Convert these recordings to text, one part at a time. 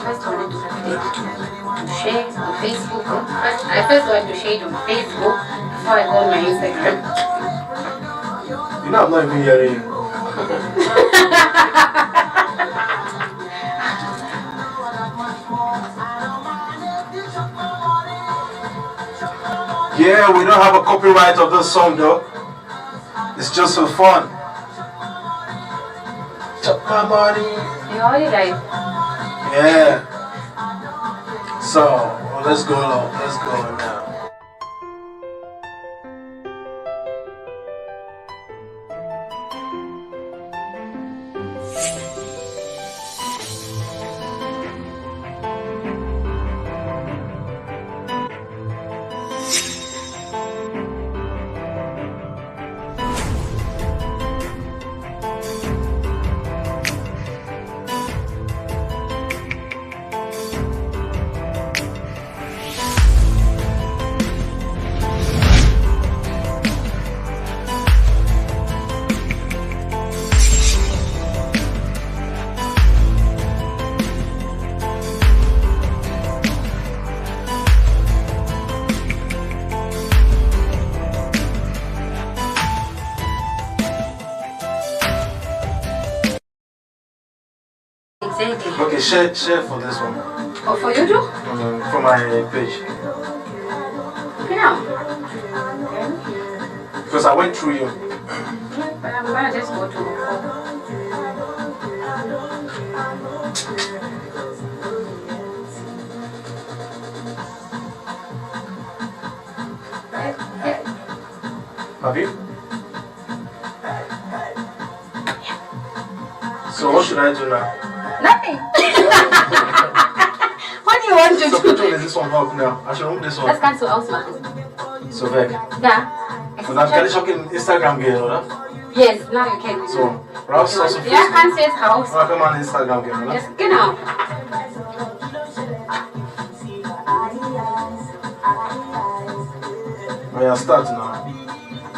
first wanted to share on Facebook. I first wanted to share it on Facebook before I go on my Instagram. You know, I'm not even hearing you. Yeah, we don't have a copyright of this song though. It's just for fun. Chop my money. You know, you guys. Yeah. So, let's go on. Let's go on now. Exactly. Okay, share for this one. Oh, for you too? For my page. Okay, now. Because I went through you. But I'm gonna just go to. Have you? So what should I do now? Nothing. What do you want to So do? which one is this one up now? I should move this one. Let's cancel Ausma. So back. Yeah. For that can you check in Instagram game, right? Yes, now you can. So Ross also Yeah, I can't say it's house. I come on Instagram game, right? Just get out. Oh yeah, start now.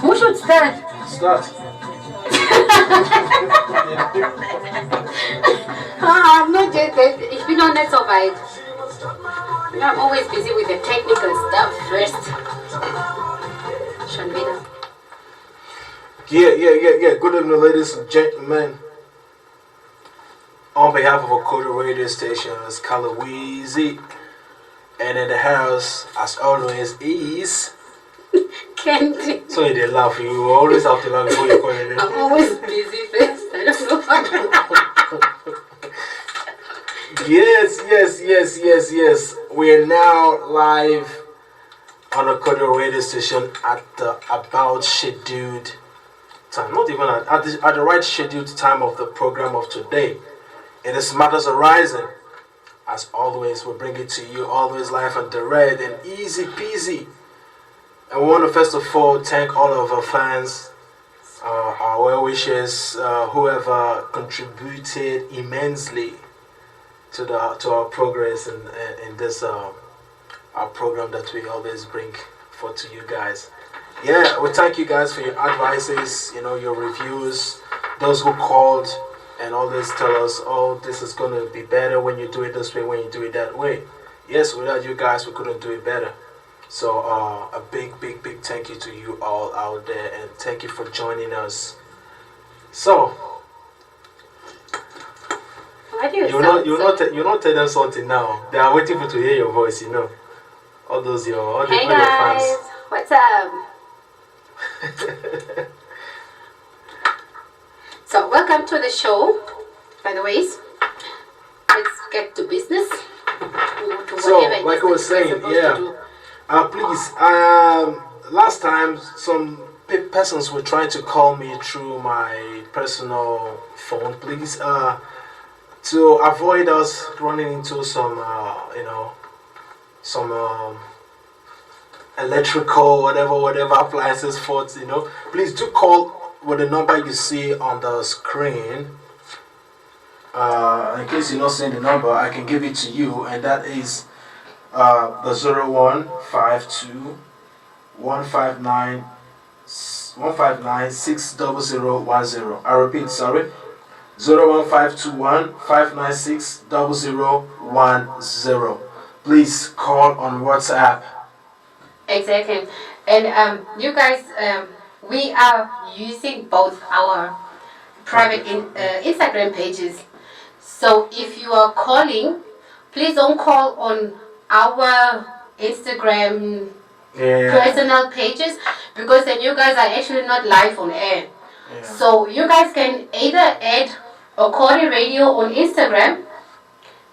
Who should start? Start. I'm not just that. Ich bin noch nicht so weit. I'm always busy with the technical stuff first. Schon wieder. Yeah. Good evening, ladies and gentlemen. On behalf of a Koda radio station, it's Kalaweezy. And in the house, as always, is... Candy. So you did laugh. You always have to laugh before you call it. I'm always busy first. I don't know Yes. We are now live on a Koda radio station at the about scheduled time. Not even at the right scheduled time of the program of today. It is Matters Arising. As always, we bring it to you always live and direct and easy peasy. And we want to first of all thank all of our fans, our well wishers, whoever contributed immensely to our progress in this our program that we always bring for to you guys. Yeah, we thank you guys for your advices, your reviews, those who called and always tell us, oh, this is going to be better when you do it this way, when you do it that way. Yes, without you guys, we couldn't do it better. So a big thank you to you all out there, and thank you for joining us. So you not tell them something now. They are waiting for to hear your voice. All those all the fans. What's up? So welcome to the show. By the way, let's get to business. So like I was saying, yeah. Please, last time some persons were trying to call me through my personal phone. Please, to avoid us running into some, some electrical, whatever appliances faults, please do call with the number you see on the screen. In case you're not seeing the number, I can give it to you, and that is the 0152 159 60010. I repeat, sorry, 01521 596 0010. Please call on WhatsApp. Exactly. And you guys, we are using both our private Instagram pages. So if you are calling, please don't call on our Instagram personal pages, because then you guys are actually not live on air. Yeah. So you guys can either add Okori Radio on Instagram,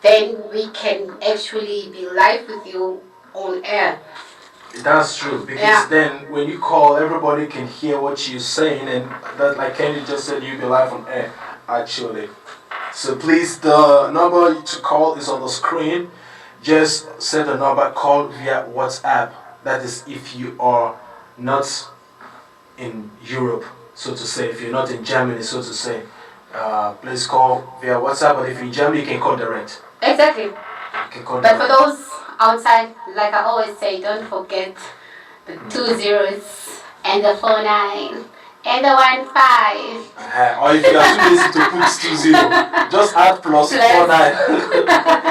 then we can actually be live with you on air. That's true, because then when you call, everybody can hear what you're saying, and that, like Kenny just said, you'll be live on air, actually. So please, the number to call is on the screen. Just set the number, call via WhatsApp. That is if you are not in Europe, so to say. If you're not in Germany, so to say. Please call via WhatsApp, but if you're in Germany, you can call direct. Exactly. You can call But direct. for those outside, like I always say, don't forget the 2 zeros and the 49 and the 1 5. Or if you are too lazy to put 20, just add plus 49.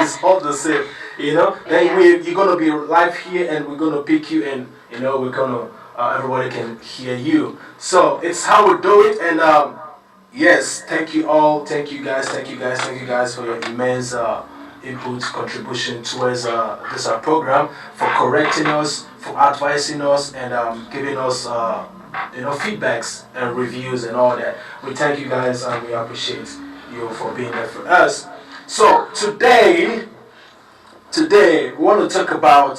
It's all the same, you know. Then you're gonna be live here, and we're gonna pick you, and you know we're gonna everybody can hear you. So it's how we do it, and yes, thank you all, thank you guys for your immense input, contribution towards this program, for correcting us, for advising us, and giving us feedbacks and reviews and all that. We thank you guys, and we appreciate you for being there for us. So today we want to talk about,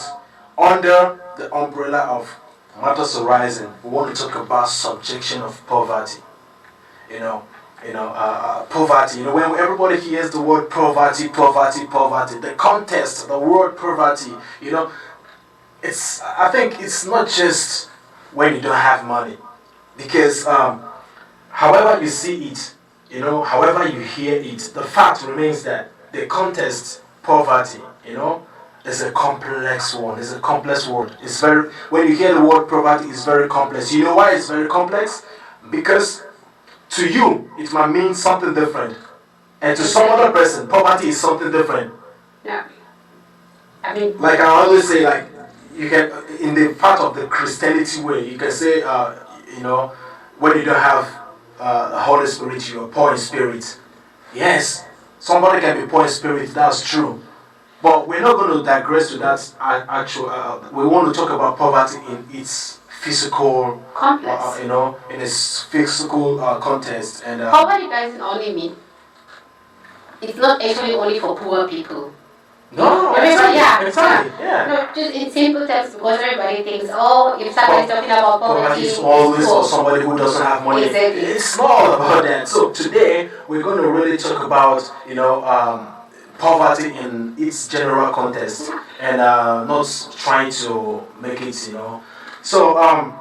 under the umbrella of Matters Horizon, we want to talk about subjection of poverty. Poverty. When everybody hears the word poverty, the context, the word poverty, I think it's not just when you don't have money, because however you see it, however you hear it, the fact remains that the context poverty, is a complex one. It's a complex word. When you hear the word poverty, it's very complex. You know why it's very complex? Because to you, it might mean something different. And to some other person, poverty is something different. Yeah. I mean, like I always say, like, you can, in the part of the Christianity way, you can say, when you don't have the Holy Spirit, you're poor in spirit. Yes, somebody can be poor in spirit, that's true. But we're not going to digress to that actual, we want to talk about poverty in its physical complex. In its physical context. And poverty doesn't only mean, it's not actually only for poor people. No, exactly. No, just in simple terms, because everybody thinks, if somebody's talking about poverty, it's always for somebody who doesn't have money. Exactly. It's not all about that. So today we're going to really talk about, poverty in its general context, and not trying to make it, So, I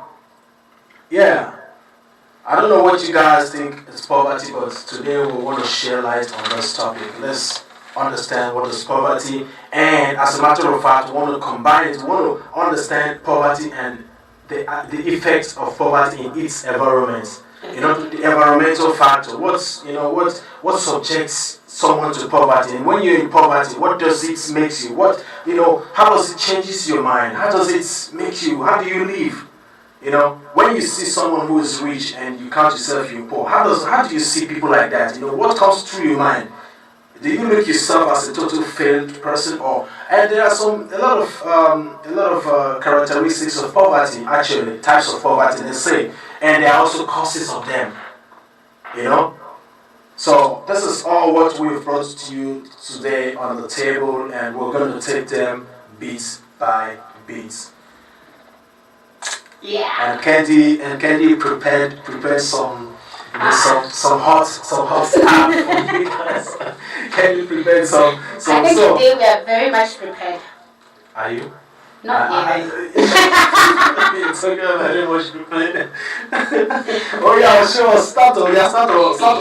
don't know what you guys think is poverty, but today we want to share light on this topic. Let's understand what is poverty, and as a matter of fact, we want to combine it. We want to understand poverty and the effects of poverty in its environment. The environmental factor. What subjects someone to poverty, and when you're in poverty, what does it make you? How does it changes your mind? How does it make you? How do you live? When you see someone who is rich and you count yourself you're poor, how do you see people like that? What comes through your mind? Do you look yourself as a total failed person, and there are a lot of characteristics of poverty, actually, types of poverty, they say, and there are also causes of them. So this is all what we've brought to you today on the table, and we're going to take them bit by bit. Yeah. And Candy prepared some hot stuff for you guys. Candy prepared some. I think today we are very much prepared. Are you? Not even. It's okay, I'm very much prepared. Oh yeah, sure. Start to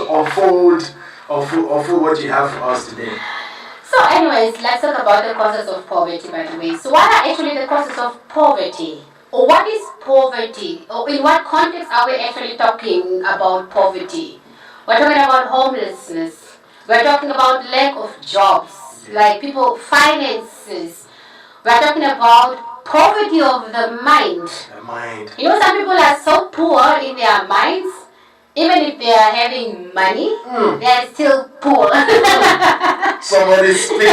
unfold what you have for us today. So anyways, let's talk about the causes of poverty, by the way. So what are actually the causes of poverty? Or what is poverty? Or in what context are we actually talking about poverty? We're talking about homelessness. We're talking about lack of jobs, like people, finances. We're talking about poverty of the mind. The mind. You know, some people are so poor in their minds, even if they are having money, they are still poor. Somebody's speaking.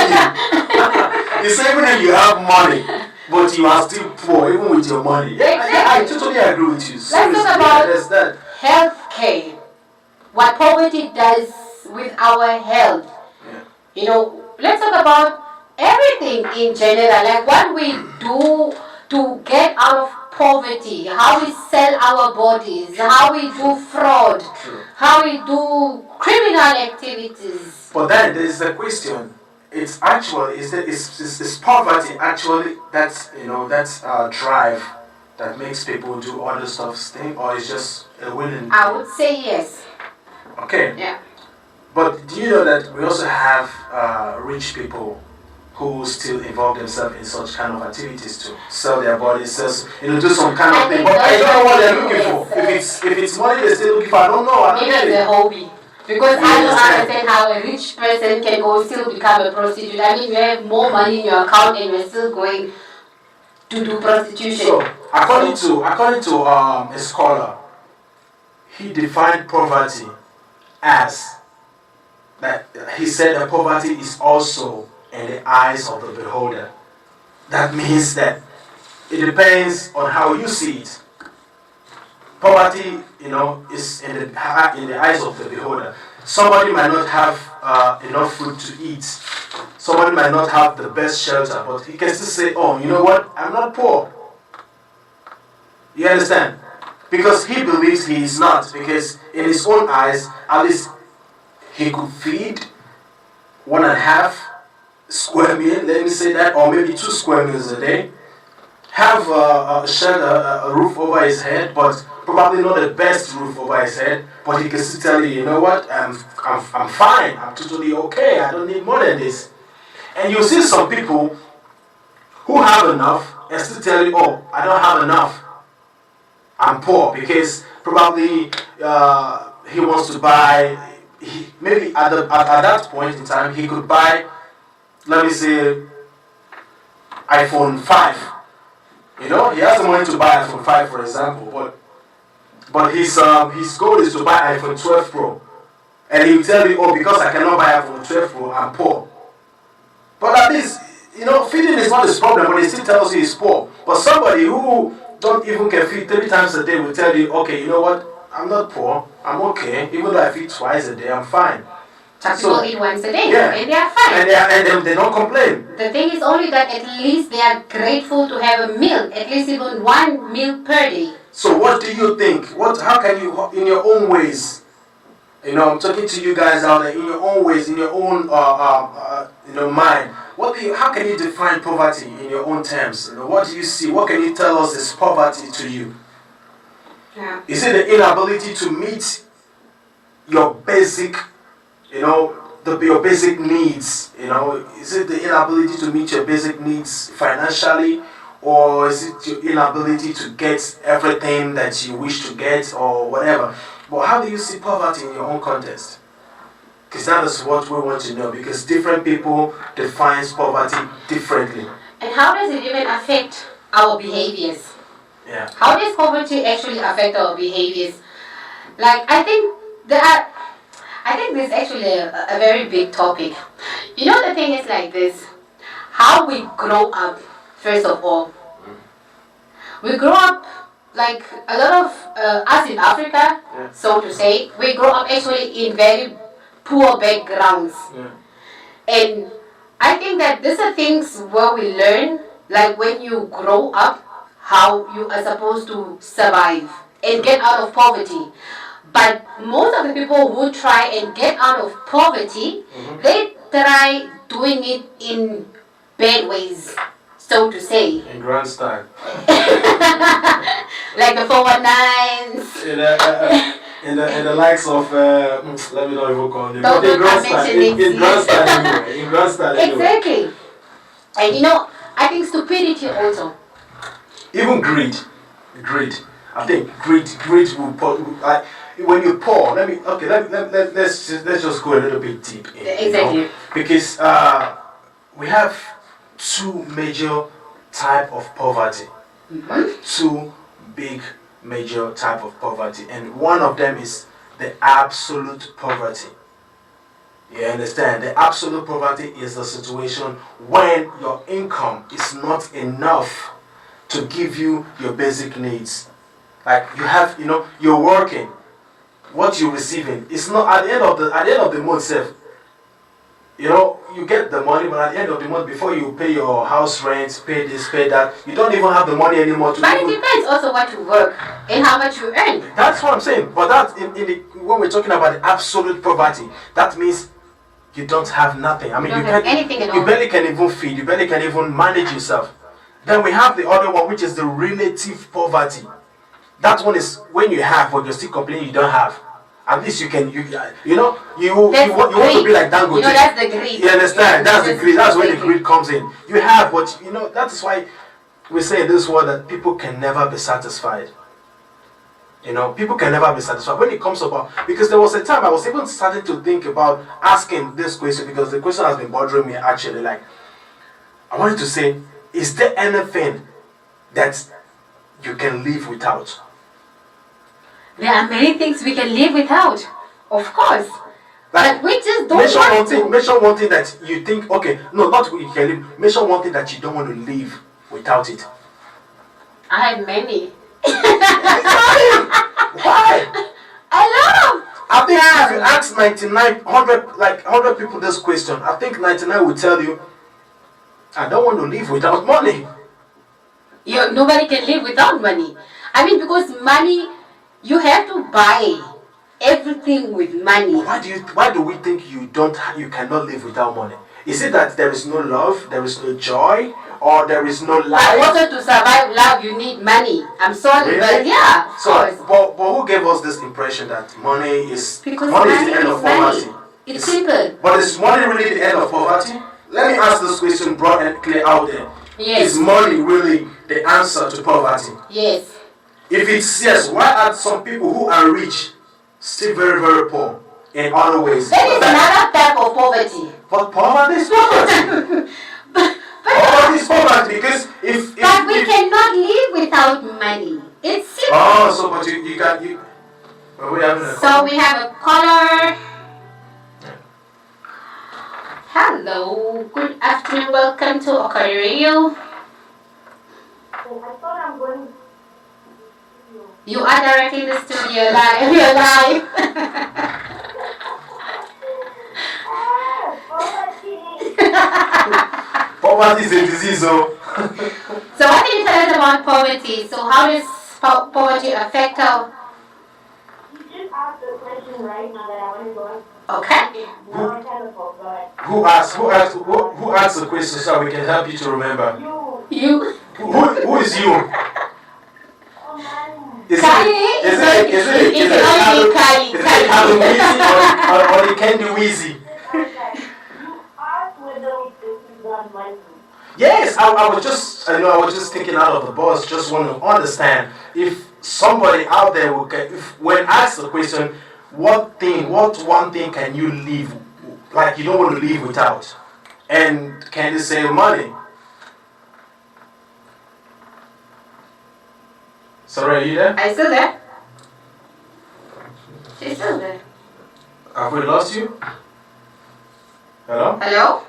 You say even if you have money, but you are still poor, even with your money. Exactly. I totally agree with you. Let's talk about healthcare. What poverty does with our health. Yeah. You know, let's talk about everything in general, like what we do to get out of poverty, how we sell our bodies, how we do fraud, how we do criminal activities. But then there is a question. It's actually is poverty actually that's drive that makes people do all the stuff thing, or is just a willing? I would say yes. Okay. Yeah. But do you know that we also have rich people who still involve themselves in such kind of activities to sell their bodies, do some kind of thing. But I don't know what they're looking for. If it's money they're still looking for, I don't know. I don't Maybe it's a hobby. Because I don't understand how a rich person can go still become a prostitute. I mean, you have more money in your account and you're still going to do prostitution. So, according to a scholar, he defined poverty as that he said that poverty is also in the eyes of the beholder. That means that it depends on how you see it. Poverty, is in the eyes of the beholder. Somebody might not have enough food to eat. Somebody might not have the best shelter, but he can still say, "Oh, you know what? I'm not poor." You understand? Because he believes he is not. Because in his own eyes, at least he could feed 1.5 square meal, let me say that, or maybe 2 square meals a day. Have a shelter, a roof over his head, but probably not the best roof over his head. But he can still tell you, you know what? I'm fine. I'm totally okay. I don't need more than this. And you see some people who have enough and still tell you, "Oh, I don't have enough. I'm poor," because probably he wants to buy. Maybe at that point in time he could buy, let me say, iPhone 5. He has the money to buy iPhone 5, for example, but his goal is to buy iPhone 12 Pro, and he will tell you, "Oh, because I cannot buy iPhone 12 Pro, I'm poor." But at least, feeding is not his problem, but he still tells you he's poor. But somebody who don't even can feed 3 times a day will tell you, "Okay, you know what? I'm not poor. I'm okay. Even though I feed twice a day, I'm fine." Some people eat once a day, yeah, and they are fine. And they don't complain. The thing is only that at least they are grateful to have a meal, at least even 1 meal per day. So what do you think? How can you, in your own ways, I'm talking to you guys out there, in your own ways, in your own mind, how can you define poverty in your own terms? What do you see? What can you tell us is poverty to you? Yeah. Is it the inability to meet your basic, your basic needs? Is it the inability to meet your basic needs financially, or is it your inability to get everything that you wish to get, or whatever? But how do you see poverty in your own context? Because that is what we want to know. Because different people define poverty differently. And how does it even affect our behaviors? Yeah. How does poverty actually affect our behaviors? Like, I think this is actually a very big topic. The thing is like this. How we grow up, first of all. We grow up like a lot of us in Africa, so to say. We grow up actually in very poor backgrounds. Yeah. And I think that these are things where we learn, like when you grow up, how you are supposed to survive and get out of poverty. But most of the people who try and get out of poverty, they try doing it in bad ways, so to say. In grand style. Like the 419s. In the likes of, let me not even call them. Don't mention it. In grand style anyway. In grand style anyway. Exactly. And I think stupidity also. Even greed. I think greed will when you're poor, let's just go a little bit deep in, Exactly. because we have two major type of poverty, two big major type of poverty, and one of them is the absolute poverty. You understand? The absolute poverty is the situation when your income is not enough to give you your basic needs. Like you have, you're working, what you're receiving, it's not at the end of the month, self. You get the money, but at the end of the month, before you pay your house rent, pay this, pay that, you don't even have the money anymore to. But it depends also what you work and how much you earn. That's what I'm saying. But that when we're talking about the absolute poverty, that means you don't have nothing. I mean, you can't, anything at all. You barely can even feed. You barely can even manage yourself. Then we have the other one, which is the relative poverty. That one is when you have, but you're still complaining you don't have. At least you can, you want to be like Dangote. That's the greed. You understand? That's the greed. That's where the greed comes in. You have, but that is why we say in this world that people can never be satisfied. People can never be satisfied when it comes about, because there was a time I was even starting to think about asking this question, because the question has been bothering me actually. Like, I wanted to say, is there anything that you can live without? There are many things we can live without, of course. But we just don't want to. Mention one thing that you think, okay, no, not you can live. Mention one thing that you don't want to live without it. I have many. Why? I love. I think if you ask 100 people this question, I think 99 will tell you, I don't want to live without money. Nobody can live without money. I mean, because money, you have to buy everything with money. Why do we think you cannot live without money? Is it that there is no love, there is no joy, or there is no life? But also to survive love, you need money. I'm sorry, really? but yeah. But who gave us this impression that money is the end of poverty? It's simple. But is money really the end of poverty? Let me ask this question broad and clear out there. Yes. Is money really the answer to poverty? Yes. If it's yes, why are some people who are rich still very, very poor in other ways? That is another type of poverty. But poverty is poverty. Poverty is poverty because if we cannot live without money. It's simple. Oh, so but you we have a caller. Hello, good afternoon, welcome to Okari Radio. I thought I'm going. You are directly in the studio live. You're live. Poverty is a disease, so. So what can you tell us about poverty? So how does poverty affect our... You just asked the question right now that I want to go. Okay. Who asked the question so we can help you to remember? You. Who is you? Is it or the Candy Weezy? Yes, I was just thinking out of the box. Just want to understand if somebody out there when asked the question, what one thing can you live, like you don't want to live without, and can you say money? Sorry, are you there? I'm still there. She's still there. Have we lost you? Hello? Hello?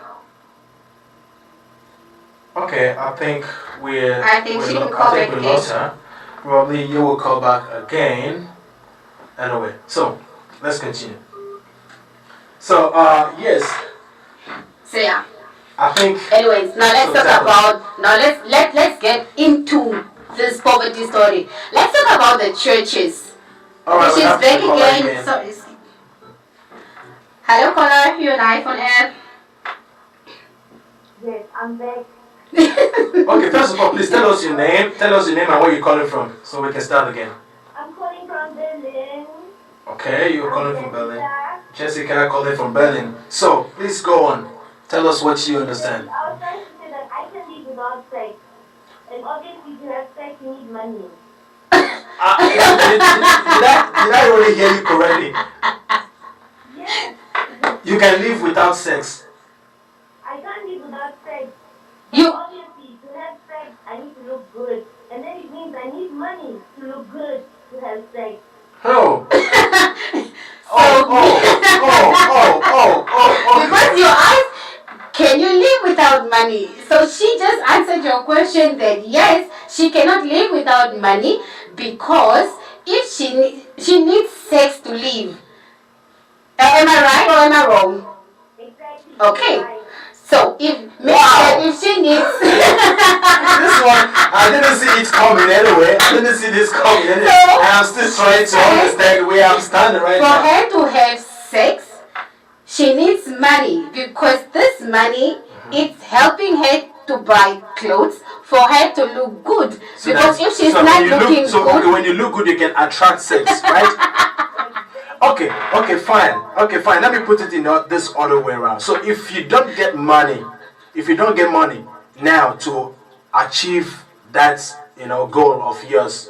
Okay, I think we lost her. Probably you will call back again. Anyway, so let's continue. So yes. So yeah. I think. Anyways, now let's talk about. Now let's get into this poverty story. Let's talk about the churches. Alright, which is back again. Sorry. Hello, caller. You're live on air. Yes, I'm back. Okay, first of all, please tell us your name. Tell us your name and where you're calling from, so we can start again. I'm calling from Berlin. Okay, you're calling from Berlin. Jessica calling from Berlin. So, please go on. Tell us what you understand. I was trying to say that I can live without sex. And obviously to have sex you need money. Did I already hear you correctly? Yes. You can live without sex. I can't live without sex. You- Obviously, to have sex, I need to look good. And then it means I need money to look good to have sex. Oh. Because you asked, can you live without money? So she just answered your question that yes, she cannot live without money because if she needs sex to live. Am I right or am I wrong? Exactly. Okay. Right. So if she needs This one, I didn't see it coming anyway. I didn't see this coming anyway. So- I am still trying to understand where I'm standing right for now. her to have sex, she needs money because this money is helping her to buy clothes for her to look good. So Because that- if she's so not when you looking so good, okay, when you look good, you can attract sex, right? Okay, fine. Let me put it in this other way around. So if you don't get money, now to achieve that goal of yours,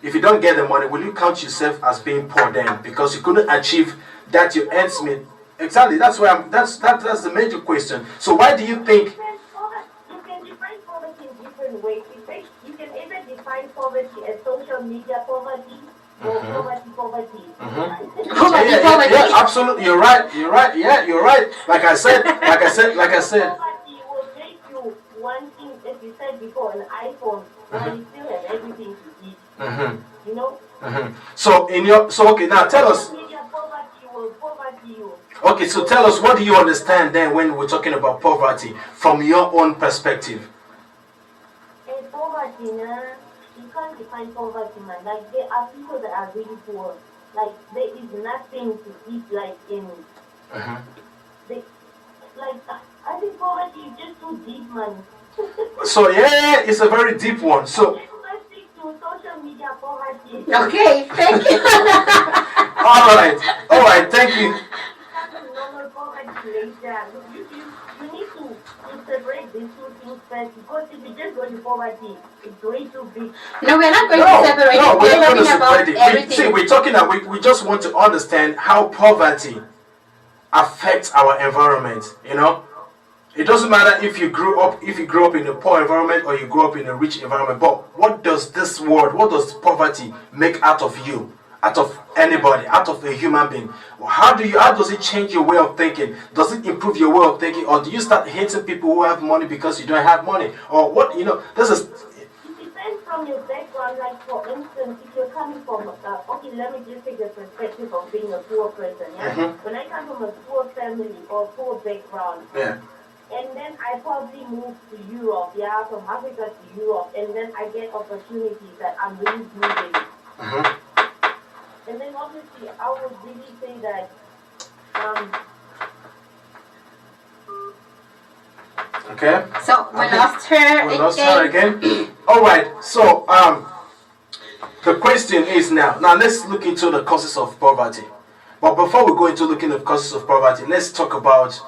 if you don't get the money, will you count yourself as being poor then? Because you couldn't achieve that your ends meet. Exactly. That's why that's the major question. So why do you think? You can define poverty in different ways. You can either define poverty as social media poverty or poverty. Yeah, absolutely. You're right. Yeah, you're right. Like I said. Poverty will make you wanting, as you said before, an iPhone while you still have everything to eat. You know? So okay, now tell us. Social media poverty will poverty you. Okay, so tell us, what do you understand then when we're talking about poverty from your own perspective? And poverty, you can't define poverty, man. Like, there are people that are really poor. Like, there is nothing to eat, like, in... I think poverty is just too deep, man. So yeah, it's a very deep one. So Let's stick to social media poverty. okay, thank you. all right, thank you. Normal poverty later. You need to separate these two things first, because if you just go to poverty, it's way too big. No, we're not going to separate it. We're not going to talking about separate it. everything. We're talking. We just want to understand how poverty affects our environment. It doesn't matter if you grew up in a poor environment or you grew up in a rich environment. But what does poverty make out of you, out of anybody, out of a human being? How does it change your way of thinking? Does it improve your way of thinking, or do you start hating people who have money because you don't have money, or what? This is. It depends from your background. Like, for instance, if you're coming from, okay, let me just take the perspective of being a poor person, yeah? When I come from a poor family or poor background, Yeah. and then I probably move to Europe, yeah, from Africa to Europe, and then I get opportunities that I'm really needing. And then obviously I would really say that, Okay. So we lost her We lost her again. All right. So the question is now let's look into the causes of poverty. But before we go into looking at the causes of poverty, let's talk about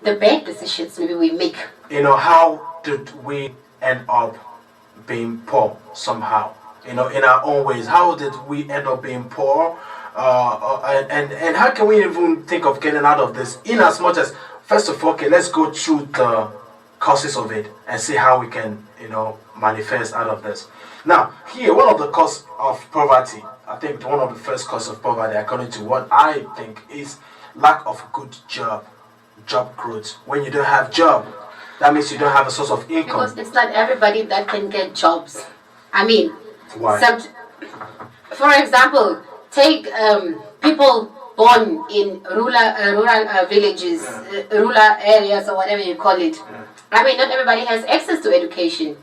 the bad decisions maybe we make. how did we end up being poor somehow? In our own ways. How did we end up being poor? And how can we even think of getting out of this? In as much as, first of all, okay, let's go through the causes of it and see how we can, manifest out of this. Now, here, one of the causes of poverty, I think one of the first causes of poverty, according to what I think, is lack of good job growth. When you don't have job, that means you don't have a source of income. Because it's not everybody that can get jobs. I mean, Why? For example, take people born in rural villages, rural areas, or whatever you call it. I mean, not everybody has access to education.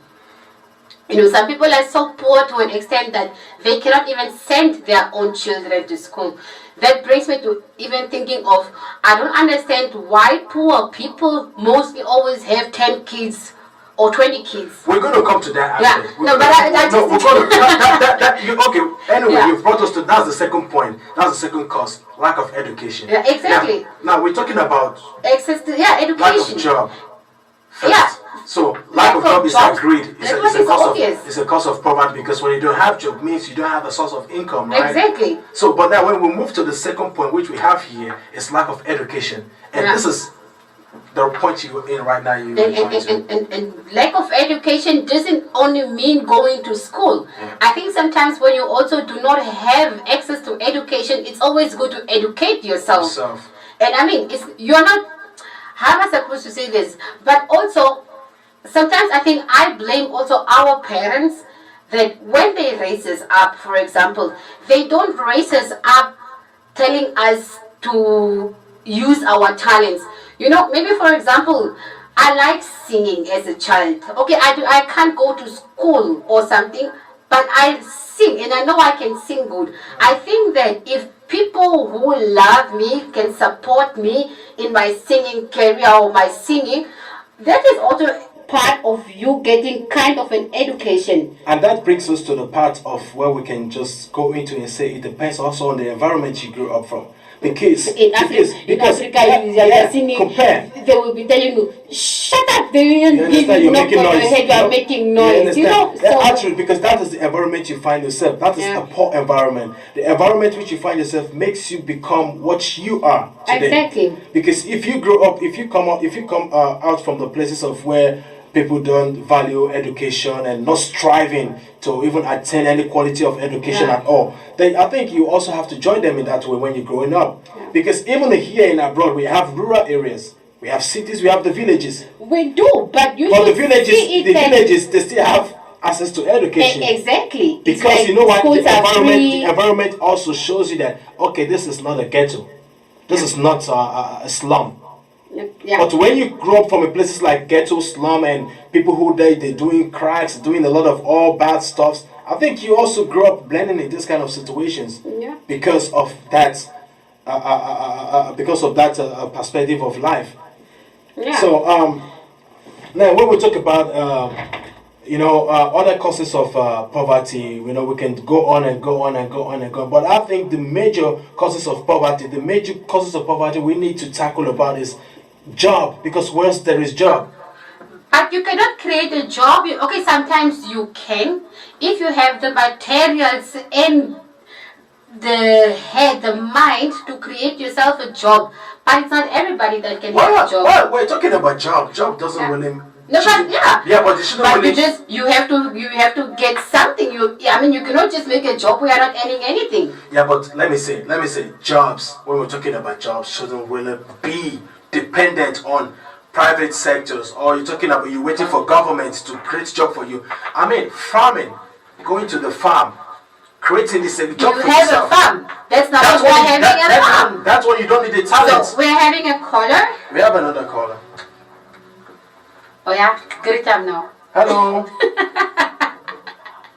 Some people are so poor to an extent that they cannot even send their own children to school. That brings me to even thinking of, I don't understand why poor people mostly always have 10 kids or 20 kids. We're going to come to that aspect. Yeah. No, but okay. Anyway, Yeah. you've brought us to, that's the second point. That's the second cause, lack of education. Yeah, exactly. Now we're talking about Access to, education. lack of job. First. Yeah, So lack of job is agreed. Obvious. It's a cause of poverty, because when you don't have job means you don't have a source of income, right? Exactly. So, but now when we move to the second point, which we have here, is lack of education, and this is the point you're in right now. And lack of education doesn't only mean going to school. I think sometimes when you also do not have access to education, it's always good to educate yourself. And I mean, you're not. How am I supposed to say this? But also, sometimes I think I blame also our parents, that when they raise us up, for example, they don't raise us up telling us to use our talents. You know, maybe for example, I like singing as a child. Okay, I can't go to school or something, but I sing and I know I can sing good. I think that if people who love me can support me in my singing career or my singing, that is also part of you getting kind of an education. And that brings us to the part of where we can just go into and say it depends also on the environment you grew up from. Because in Africa, you're singing, compare. They will be telling you, shut up, you're making noise. You are making noise. You know, actually, because that is the environment you find yourself. That is a poor environment. The environment which you find yourself makes you become what you are today. Exactly. Because if you grow up, if you come out from the places of where people don't value education and not striving to even attain any quality of education at all, then I think you also have to join them in that way when you're growing up. Because even here in abroad, we have rural areas, we have cities, we have the villages. We do, but the villages, they still have access to education. Exactly. Because like, you know what, the environment also shows you that, okay, this is not a ghetto. This is not a slum. Yeah. But when you grow up from a places like ghetto, slum, and people who they're doing cracks, doing a lot of all bad stuffs, I think you also grow up blending in this kind of situations because of that, perspective of life. Yeah. So now when we talk about other causes of poverty, you know, we can go on and go on and go on and go on. But I think the major causes of poverty we need to tackle about is job, because once there is job. But you cannot create a job. Okay, sometimes you can if you have the materials and the head, the mind to create yourself a job. But it's not everybody that can have a job. Well, we're talking about job. Job doesn't really. No, but but you shouldn't really. You have to get something. You cannot just make a job where you're not earning anything. Yeah, but let me say, jobs. When we're talking about jobs, shouldn't really be dependent on private sectors, or you're talking about you're waiting for government to create job for you. I mean, farming, going to the farm, creating this job for yourself. You have a farm. That's not what we're having a farm. That's when you don't need a talent. So we're having a caller. We have another caller. Oh yeah, greet them now. Hello.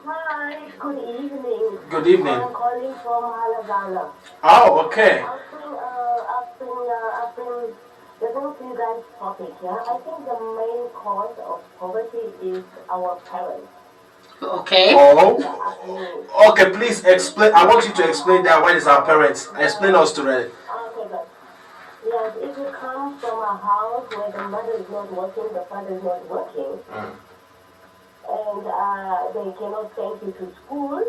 Hi, good evening. Good evening. I'm calling from Alabama. Oh, okay. I've been listening to you guys' topic, yeah? I think the main cause of poverty is our parents. Okay. Oh. Okay, please explain. I want you to explain that. When is our parents? Explain us to that. Okay, good. Yes, if you come from a house where the mother is not working, the father is not working, and they cannot send you to school,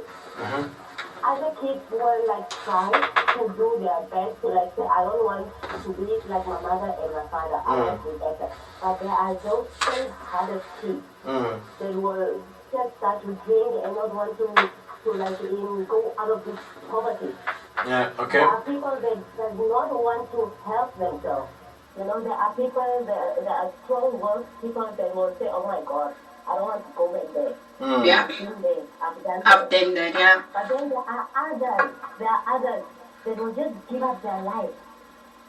other kids will like try to do their best to like say, I don't want to be like my mother and my father. I want to be better. But there are those same harder kids that will just start to drink and not want to like go out of this poverty. Yeah, okay. There are people that do not want to help themselves. You know, there are people that are strong work people that will say, oh my God, I don't want to go back there. Yeah. I've done that, yeah. But then there are others that will just give up their life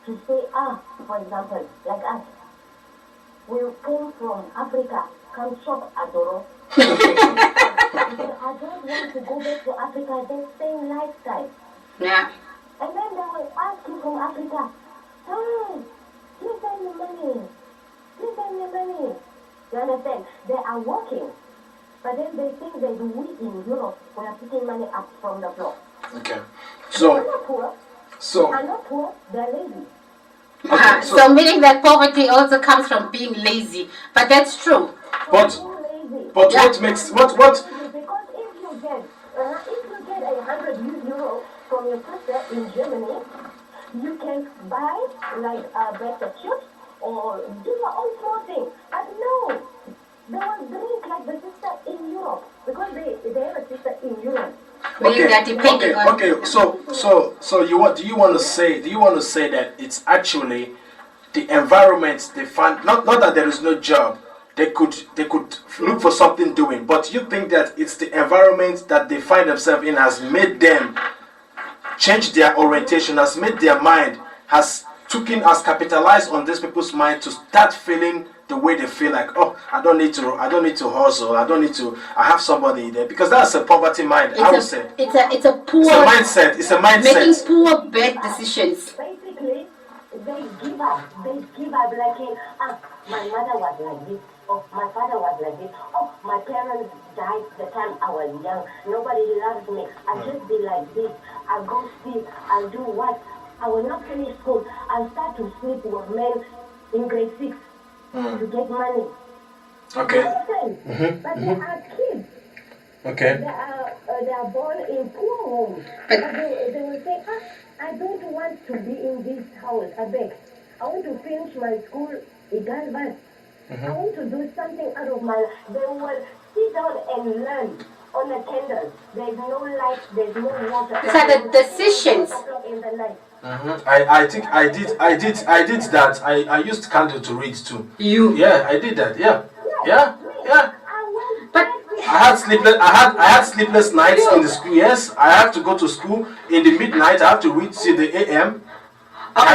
to say, for example, like us, we came from Africa, come shop at Doro. I don't want to go back to Africa, that same lifestyle. Yeah. And then they will ask you from Africa, hey, please send me money. Please send me money. You understand? They are working. But then they think that we in Europe, we are picking money up from the floor. Okay. So, they're not poor. They're not poor, they're lazy. Okay, so meaning that poverty also comes from being lazy. But that's true. But Yeah. what makes what? Because if you get €100 from your sister in Germany, you can buy like a better shirt or do your own small thing. But no, they will drink like the sister in Europe because they have a sister in Europe. Okay. So do you want to say that it's actually the environment they find, not that there is no job, they could look for something doing, but you think that it's the environment that they find themselves in has made them change their orientation, has made their mind, has capitalized on these people's mind to start feeling the way they feel, like, oh, I don't need to hustle, I have somebody there, because that's a poverty mind. I would say it's a poor mindset. It's a mindset. Making poor bad decisions. Basically, they give up. Like, my mother was like this. Oh, my father was like this. Oh, my parents died the time I was young. Nobody loves me. I'll just be like this. I'll go sleep. I'll do what? I will not finish school. I'll start to sleep with men in grade 6 to get money. Okay. But they are kids. Okay. They are born in poor homes. But they will say, I don't want to be in this house. I beg. I want to finish my school in Galvez. I want to do something out of my life. They will sit down and learn on a candle. There's no light, there's no water. These are the decisions. In the night. I think I did that. I used candle to read too. You? Yeah, I did that. Yeah. But I had sleepless nights in the school. Yes, I have to go to school in the midnight. I have to read till the AM. But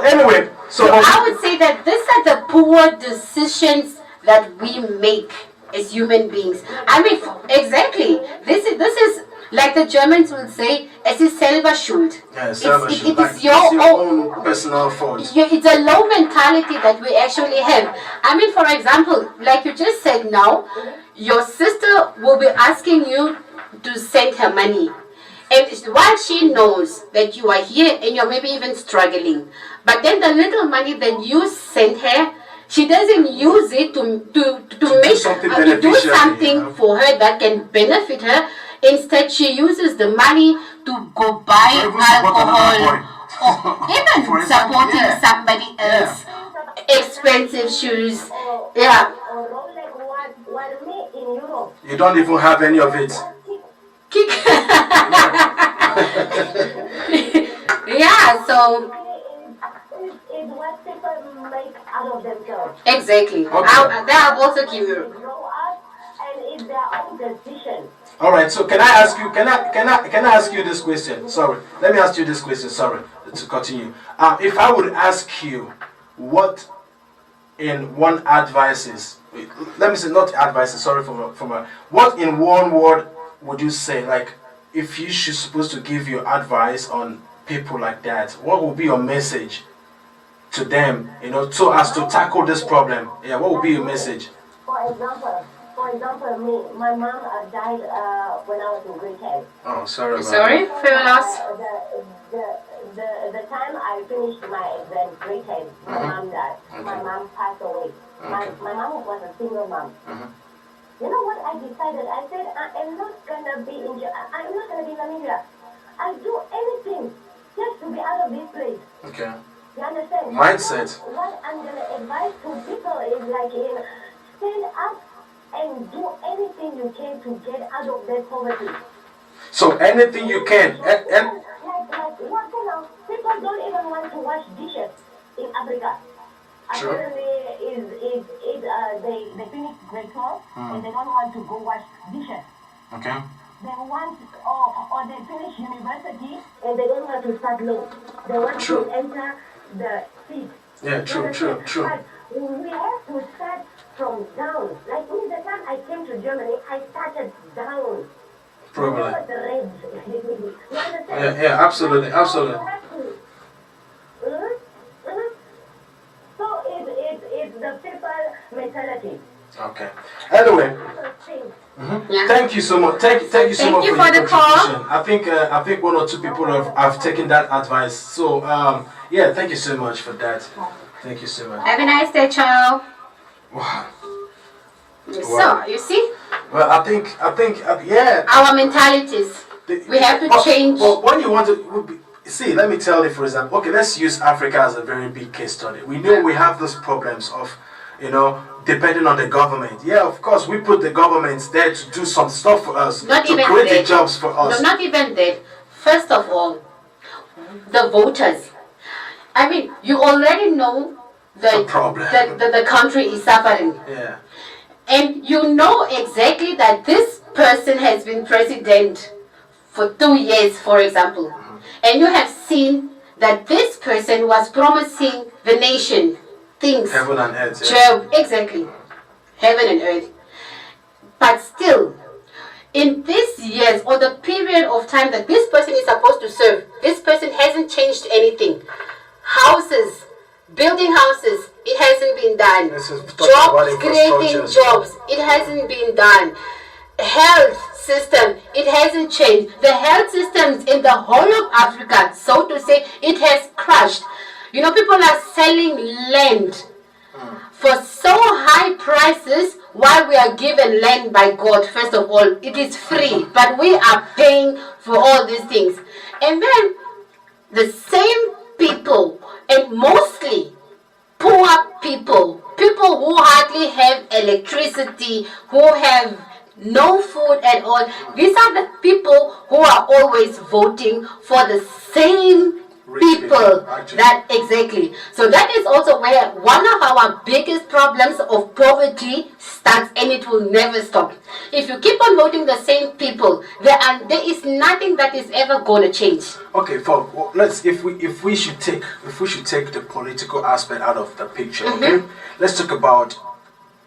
anyway, I would say that these are the poor decisions that we make as human beings. I mean, exactly. This is like the Germans would say, es ist selber schuld. Yeah, selber schuld. It is your own personal fault. It's a low mentality that we actually have. I mean, for example, like you just said now, your sister will be asking you to send her money. And while she knows that you are here and you're maybe even struggling, but then the little money that you send her, she doesn't use it to do something for her that can benefit her. Instead, she uses the money to go buy alcohol or even supporting somebody else. Expensive shoes. Yeah. You don't even have any of it. Yeah, so it's what people make out of themselves. Exactly. Okay. That I'll also give you. Grow up, and it's their own decision. All right. So can I ask you? Can I ask you this question? Sorry. Let me ask you this question. Sorry to continue. If I would ask you, what in one advices? Let me say not advices. Sorry from a. What in one word would you say? Like, if you should supposed to give your advice on people like that, what would be your message to them? So as to tackle this problem. Yeah. What would be your message? For example, me, my mom died when I was in grade 10. Oh, sorry about Sorry for your loss. The time I finished my exam, grade 10, my mom died. Okay. My mom passed away. Okay. My mom was a single mom. You know what I decided? I said, I'm not going to be in Namibia. I'll do anything just to be out of this place. Okay. You understand? Mindset. What I'm going to advise to people is like, stand up and do anything you can to get out of that poverty. So anything you can. People don't even want to wash dishes in Africa. Sure. Apparently, they finish grade 12 and they don't want to go wash dishes. Okay. They want, or they finish university and they don't want to start low. They want to enter the seat. Yeah, true. But we have to start from down. Like me, the time I came to Germany, I started down. Probably. You know the reds. You understand? Yeah, absolutely. You have to. So it's the people mentality. Okay. Anyway, Yeah. thank you so much. Thank you so much you for for your the call. contribution. I think one or two people have taken that advice. So yeah, thank you so much for that. Thank you so much. Have a nice day, child. Wow. So, you see? Well, I think, yeah. Our mentalities. We have to change. But when you want to see, let me tell you, for example, okay, let's use Africa as a very big case study. We know we have those problems of, depending on the government. Yeah, of course, we put the governments there to do some stuff for us, to create the jobs for us. No, not even that. First of all, the voters. I mean, you already know that the country is suffering. Yeah. And you know exactly that this person has been president for 2 years, for example. And you have seen that this person was promising the nation things. Heaven and earth. Yeah. Exactly. Heaven and earth. But still, in these years or the period of time that this person is supposed to serve, this person hasn't changed anything. Houses, building houses, it hasn't been done. Jobs, creating jobs, it hasn't been done. Health system, it hasn't changed. The health systems in the whole of Africa, so to say, it has crashed. People are selling land for so high prices while we are given land by God. First of all, it is free, but we are paying for all these things. And then the same people, and mostly poor people who hardly have electricity, who have no food at all, these are the people who are always voting for the same people. That exactly. So that is also where one of our biggest problems of poverty starts, and it will never stop. If you keep on voting the same people, there is nothing that is ever going to change. Okay, if we should take the political aspect out of the picture, okay, let's talk about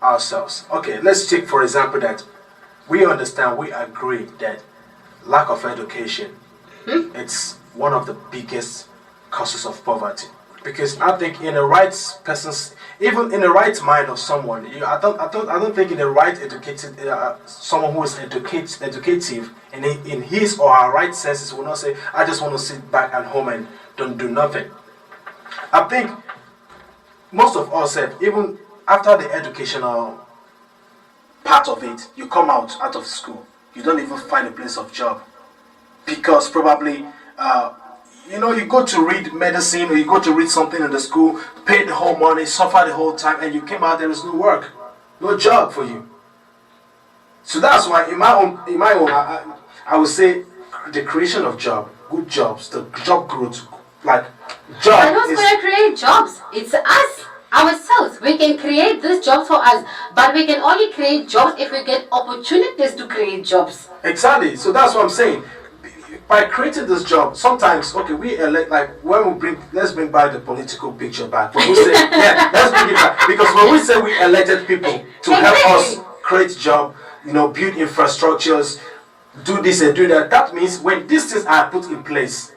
ourselves. Okay, let's take for example that we understand, we agree that lack of education, it's one of the biggest causes of poverty. Because I think in the right person's, even in the right mind of someone, I don't think in the right educated, someone who is educative and in his or her right senses will not say, I just want to sit back at home and don't do nothing. I think most of us have, even after the educational part of it, you come out of school, you don't even find a place of job, because probably you go to read medicine or you go to read something in the school, pay the whole money, suffer the whole time, and you came out, there is no work, no job for you. So that's why in my own I would say the creation of good jobs, the job growth, like job. And who's going to create jobs? It's us. Ourselves. We can create these jobs for us, but we can only create jobs if we get opportunities to create jobs. Exactly. So that's what I'm saying. By creating this job, sometimes, okay, we elect, like when we let's bring back the political picture back. When we say, let's bring it back, because when we say we elected people to help us create job, build infrastructures, do this and do that, that means when these things are put in place,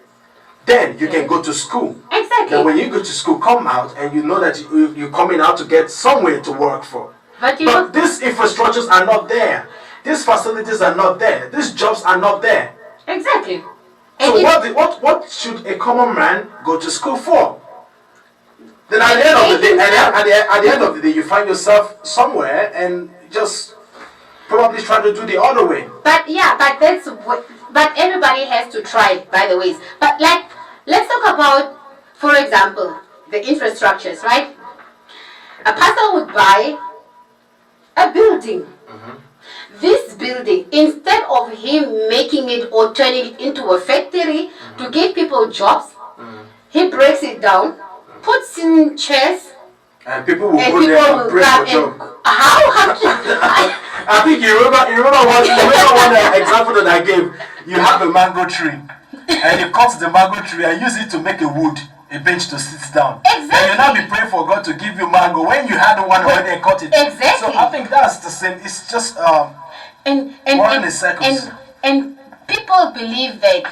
then you can go to school. Exactly. Then when you go to school, come out and you know that you're coming out to get somewhere to work for. But these infrastructures are not there. These facilities are not there. These jobs are not there. Exactly. So what should a common man go to school for? Then at the end of the day, at the end of the day, you find yourself somewhere and just probably try to do the other way. But everybody has to try, by the way. But let's talk about, for example, the infrastructures, right? A pastor would buy a building. This building, instead of him making it or turning it into a factory to give people jobs, he breaks it down, puts in chairs, and people will go there and break for job. I think you remember one example that I gave. You have a mango tree, and you cut the mango tree and use it to make a bench to sit down. Exactly. And you now be praying for God to give you mango when you had one already and cut it. Exactly. So I think that's the same. It's just and people believe that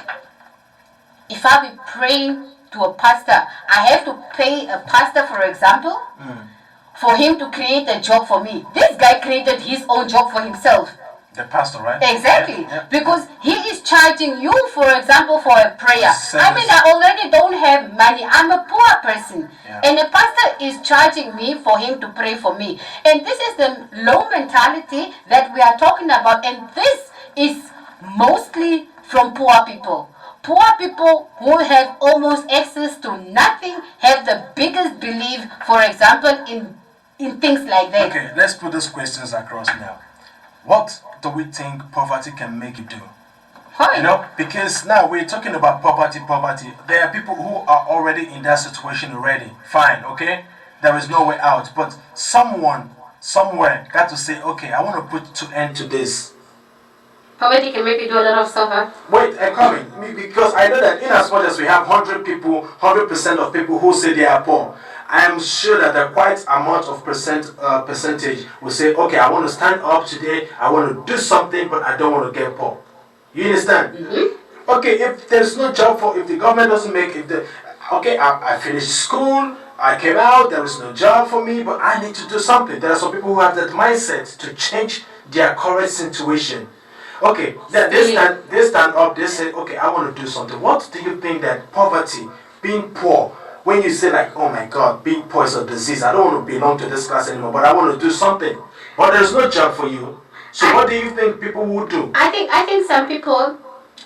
if I be praying to a pastor, I have to pay a pastor, for example, for him to create a job for me. This guy created his own job for himself. The pastor, right? Exactly. Yeah. Because he is charging you, for example, for a prayer. I mean, Service. I already don't have money. I'm a poor person. Yeah. And the pastor is charging me for him to pray for me. And this is the low mentality that we are talking about. And this is mostly from poor people. Poor people who have almost access to nothing have the biggest belief, for example, in things like that. Okay, let's put these questions across now. What do we think poverty can make you do? Fine. You know, because now we're talking about poverty. There are people who are already in that situation already. Fine, okay? There is no way out. But someone, somewhere, got to say, okay, I want to put to end to this. Poverty can make you do a lot of stuff, huh? Wait, I'm coming. Because I know that in as much as we have 100 people, 100% of people who say they are poor, I am sure that the quite amount of percentage will say, okay, I want to stand up today, I want to do something, but I don't want to get poor. You understand? Mm-hmm. Okay, if there's no job if the government doesn't make it, okay, I finished school, I came out, there is no job for me, but I need to do something. There are some people who have that mindset to change their current situation. Okay, they stand up, they say, okay, I want to do something. What do you think that poverty, being poor, when you say like, oh my God, being poor is a disease, I don't want to belong to this class anymore, but I want to do something. But there's no job for you. So what do you think people would do? I think some people,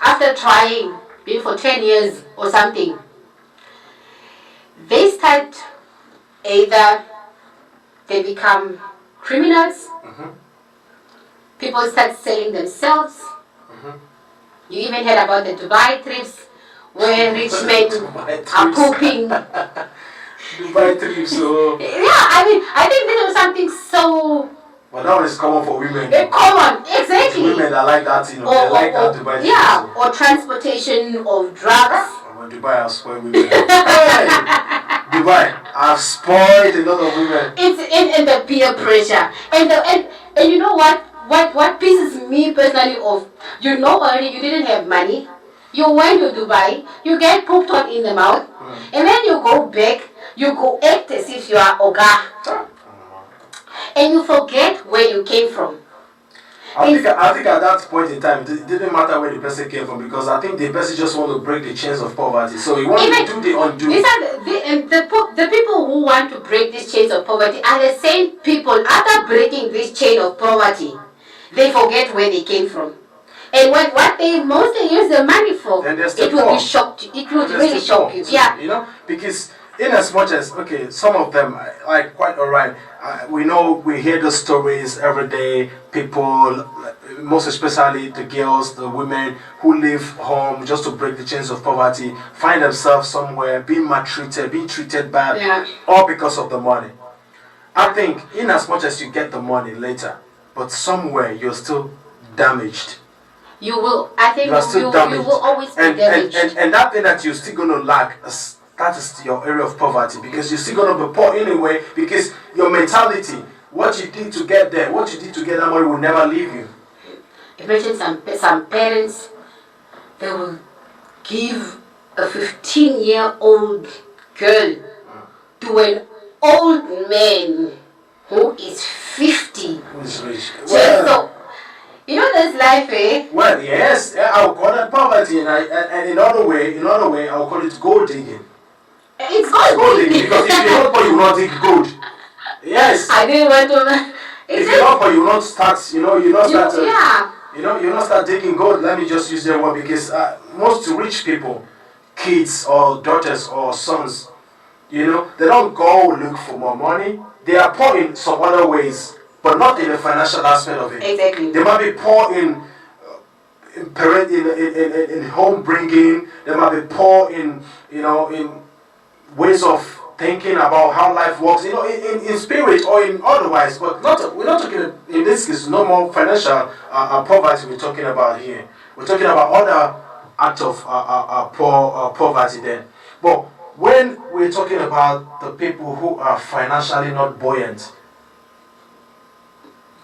after trying, maybe for 10 years or something, they start either they become criminals, people start selling themselves. You even heard about the Dubai trips where rich men are pooping. Dubai trips, so... Yeah, I think this was something so... But that one is common for women. Common, exactly. It's women that like that, you know, they like that Dubai trip. Yeah, or transportation of drugs. Oh, Dubai has spoiled women. Hey! Dubai has spoiled a lot of women. It's in the peer pressure. And you know what? What pisses me personally off, you know already you didn't have money, you went to Dubai, you get pooped on in the mouth, and then you go back, you go act as if you are Oga, and you forget where you came from. I think at that point in time, it didn't matter where the person came from, because I think the person just want to break the chains of poverty. So he wanted to do the undo. These are the people who want to break these chains of poverty are the same people, after breaking this chain of poverty, they forget where they came from. And what they mostly use the money for, it will be shocked. It will really shock you. Yeah. You know, because in as much as, okay, some of them, like, quite alright. We hear the stories every day. People, most especially the girls, the women who leave home just to break the chains of poverty, find themselves somewhere being maltreated, being treated bad, all because of the money. I think in as much as you get the money later, but somewhere you're still damaged. You will, I think you will always be damaged. And that thing that you're still going to lack, that is your area of poverty, because you're still going to be poor anyway, because your mentality, what you did to get there, what you did to get that money will never leave you. Imagine some parents, they will give a 15-year-old girl to an old man who is 50. Who is rich? So, you know this life, eh? Well, yes, I'll call that poverty, and in other way, I'll call it gold digging. It's gold digging, because if you're not poor, you will not dig gold. Yes. I didn't want to. If you're not poor, you will not start. You will not start digging gold. Let me just use that word, because most rich people, kids or daughters or sons, they don't go look for more money. They are poor in some other ways, but not in the financial aspect of it. Exactly. They might be poor in home bringing. They might be poor in ways of thinking about how life works. In spirit or in otherwise. But we're not talking in this case. No more financial poverty we're talking about here. We're talking about other acts of poverty then. But when we're talking about the people who are financially not buoyant,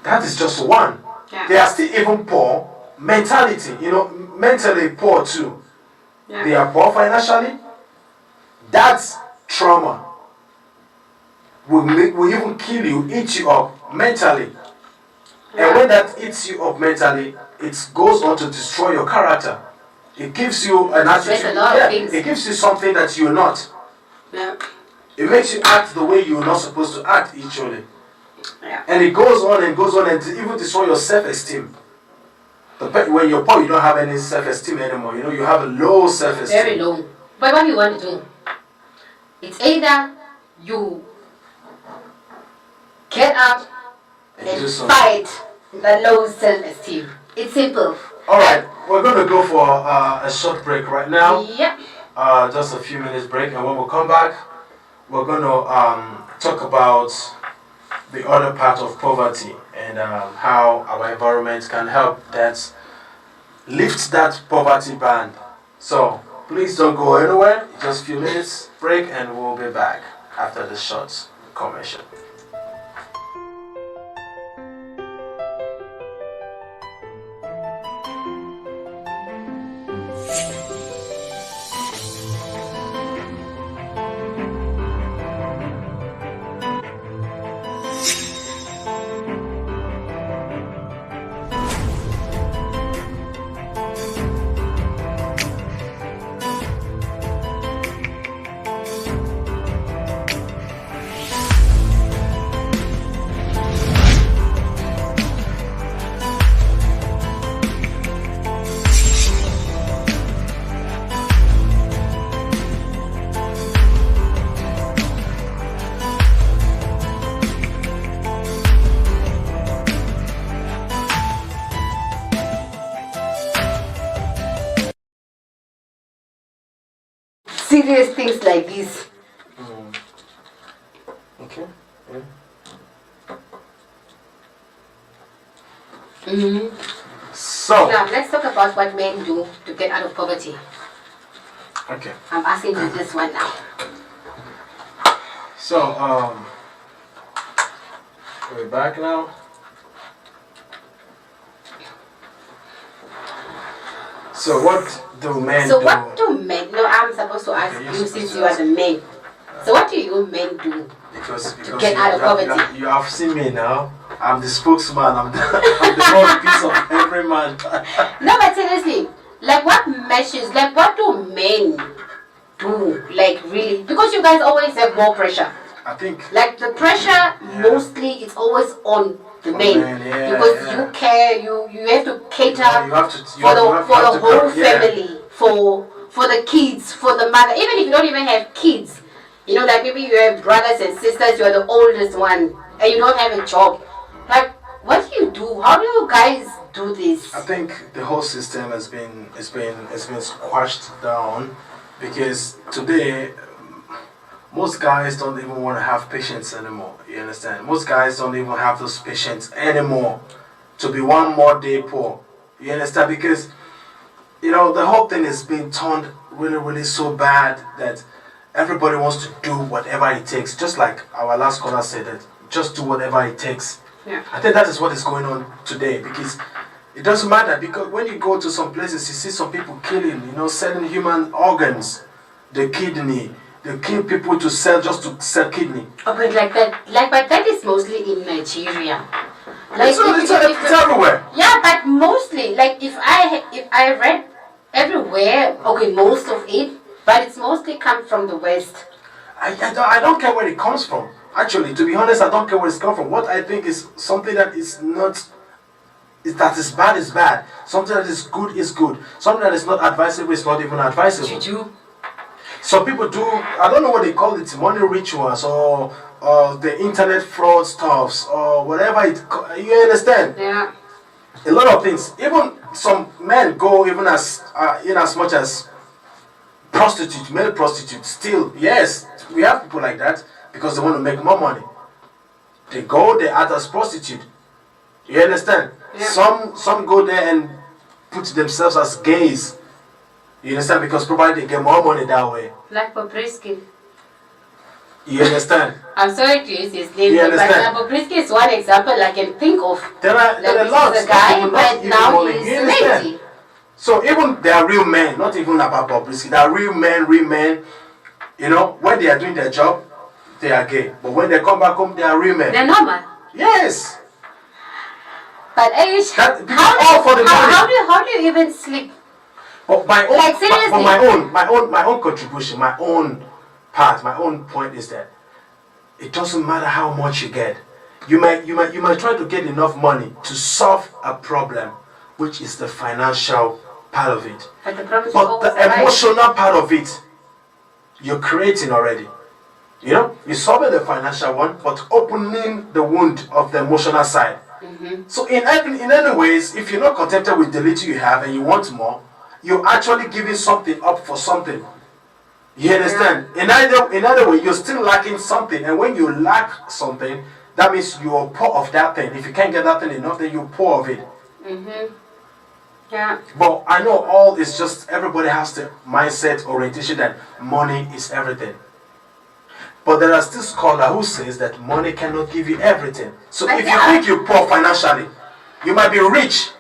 that is just one. Yeah. They are still even poor. Mentality, mentally poor too. Yeah. They are poor financially. That's trauma. Will even kill you, eat you up mentally. And when that eats you up mentally, it goes on to destroy your character. It gives you an attitude. It gives you something that you're not. Yeah. It makes you act the way you're not supposed to act actually. Yeah. And it goes on and even destroy your self-esteem. When you're poor, you don't have any self-esteem anymore. You know, you have a low self-esteem. Very low. But what do you want to do? It's either you get up and fight the low self-esteem. It's simple. Alright, we're going to go for a short break right now. Yep. Just a few minutes break, and when we come back, we're going to talk about the other part of poverty and how our environment can help that lift that poverty band. So please don't go anywhere. Just a few minutes break, and we'll be back after the short commercial. Serious things like this. Okay. Yeah. So now let's talk about what men do to get out of poverty. Okay. I'm asking you this one now. So we're back now. So what do men do? What do men? No, I'm supposed to ask you since you are the man. So what do you men do to get out of poverty? You have seen me now. I'm the spokesman. I'm the mouthpiece of every man. No, but seriously, like what measures? Like what do men do? Like really? Because you guys always have more pressure. I think. Like the pressure, mostly it's always on the men, because you care, you have to cater for the whole family, for the kids, for the mother. Even if you don't even have kids, you know, like maybe you have brothers and sisters, you are the oldest one, and you don't have a job. Like, what do you do? How do you guys do this? I think the whole system has been squashed down, because today most guys don't even want to have patience anymore. You understand? Most guys don't even have those patience anymore to be one more day poor. You understand? Because, you know, the whole thing is being turned really, really so bad that everybody wants to do whatever it takes. Just like our last caller said, that just do whatever it takes. Yeah. I think that is what is going on today, because it doesn't matter. Because when you go to some places, you see some people killing, you know, selling human organs, the kidney. They kill people to sell, just to sell kidney. Oh, but but that is mostly in Nigeria. Like it's everywhere. Yeah, but mostly, like if I read everywhere, okay, most of it, but it's mostly come from the West. I don't care where it comes from. Actually, to be honest, I don't care where it's come from. What I think is something that is not, that is bad is bad. Something that is good is good. Something that is not advisable is not even advisable. Juju. Some people do, I don't know what they call it, money rituals or the internet fraud stuffs or whatever you understand? Yeah. A lot of things. Even some men go even as in as much as prostitute, male prostitutes. Still, yes, we have people like that because they want to make more money. They go, they act as prostitute. You understand? Yeah. Some go there and put themselves as gays. You understand? Because probably they get more money that way. Like Bobrisky. You understand? I'm sorry to use his name, You but Bobrisky is one example I can think of. There are lots of guy, but now he's he's lazy. So even they are real men, not even about Bobrisky. They are real men. You know, when they are doing their job, they are gay. But when they come back home, they are real men. They're normal. Yes. But Aish, That because all for the money. how do you even sleep? But my own, Like, seriously? but my own contribution, my own part, my own point is that it doesn't matter how much you get. You might try to get enough money to solve a problem, which is the financial part of it. But the problem is But always the emotional part of it, you're creating already. You know, you're solving the financial one, but opening the wound of the emotional side. So in any ways, if you're not contented with the little you have and you want more, you're actually giving something up for something. You understand? In either way, you're still lacking something, and when you lack something, that means you're poor of that thing. If you can't get that thing enough, then you're poor of it. Yeah. But I know all is just everybody has the mindset orientation that money is everything. But there are still scholars who says that money cannot give you everything. So if you think you're poor financially, you might be rich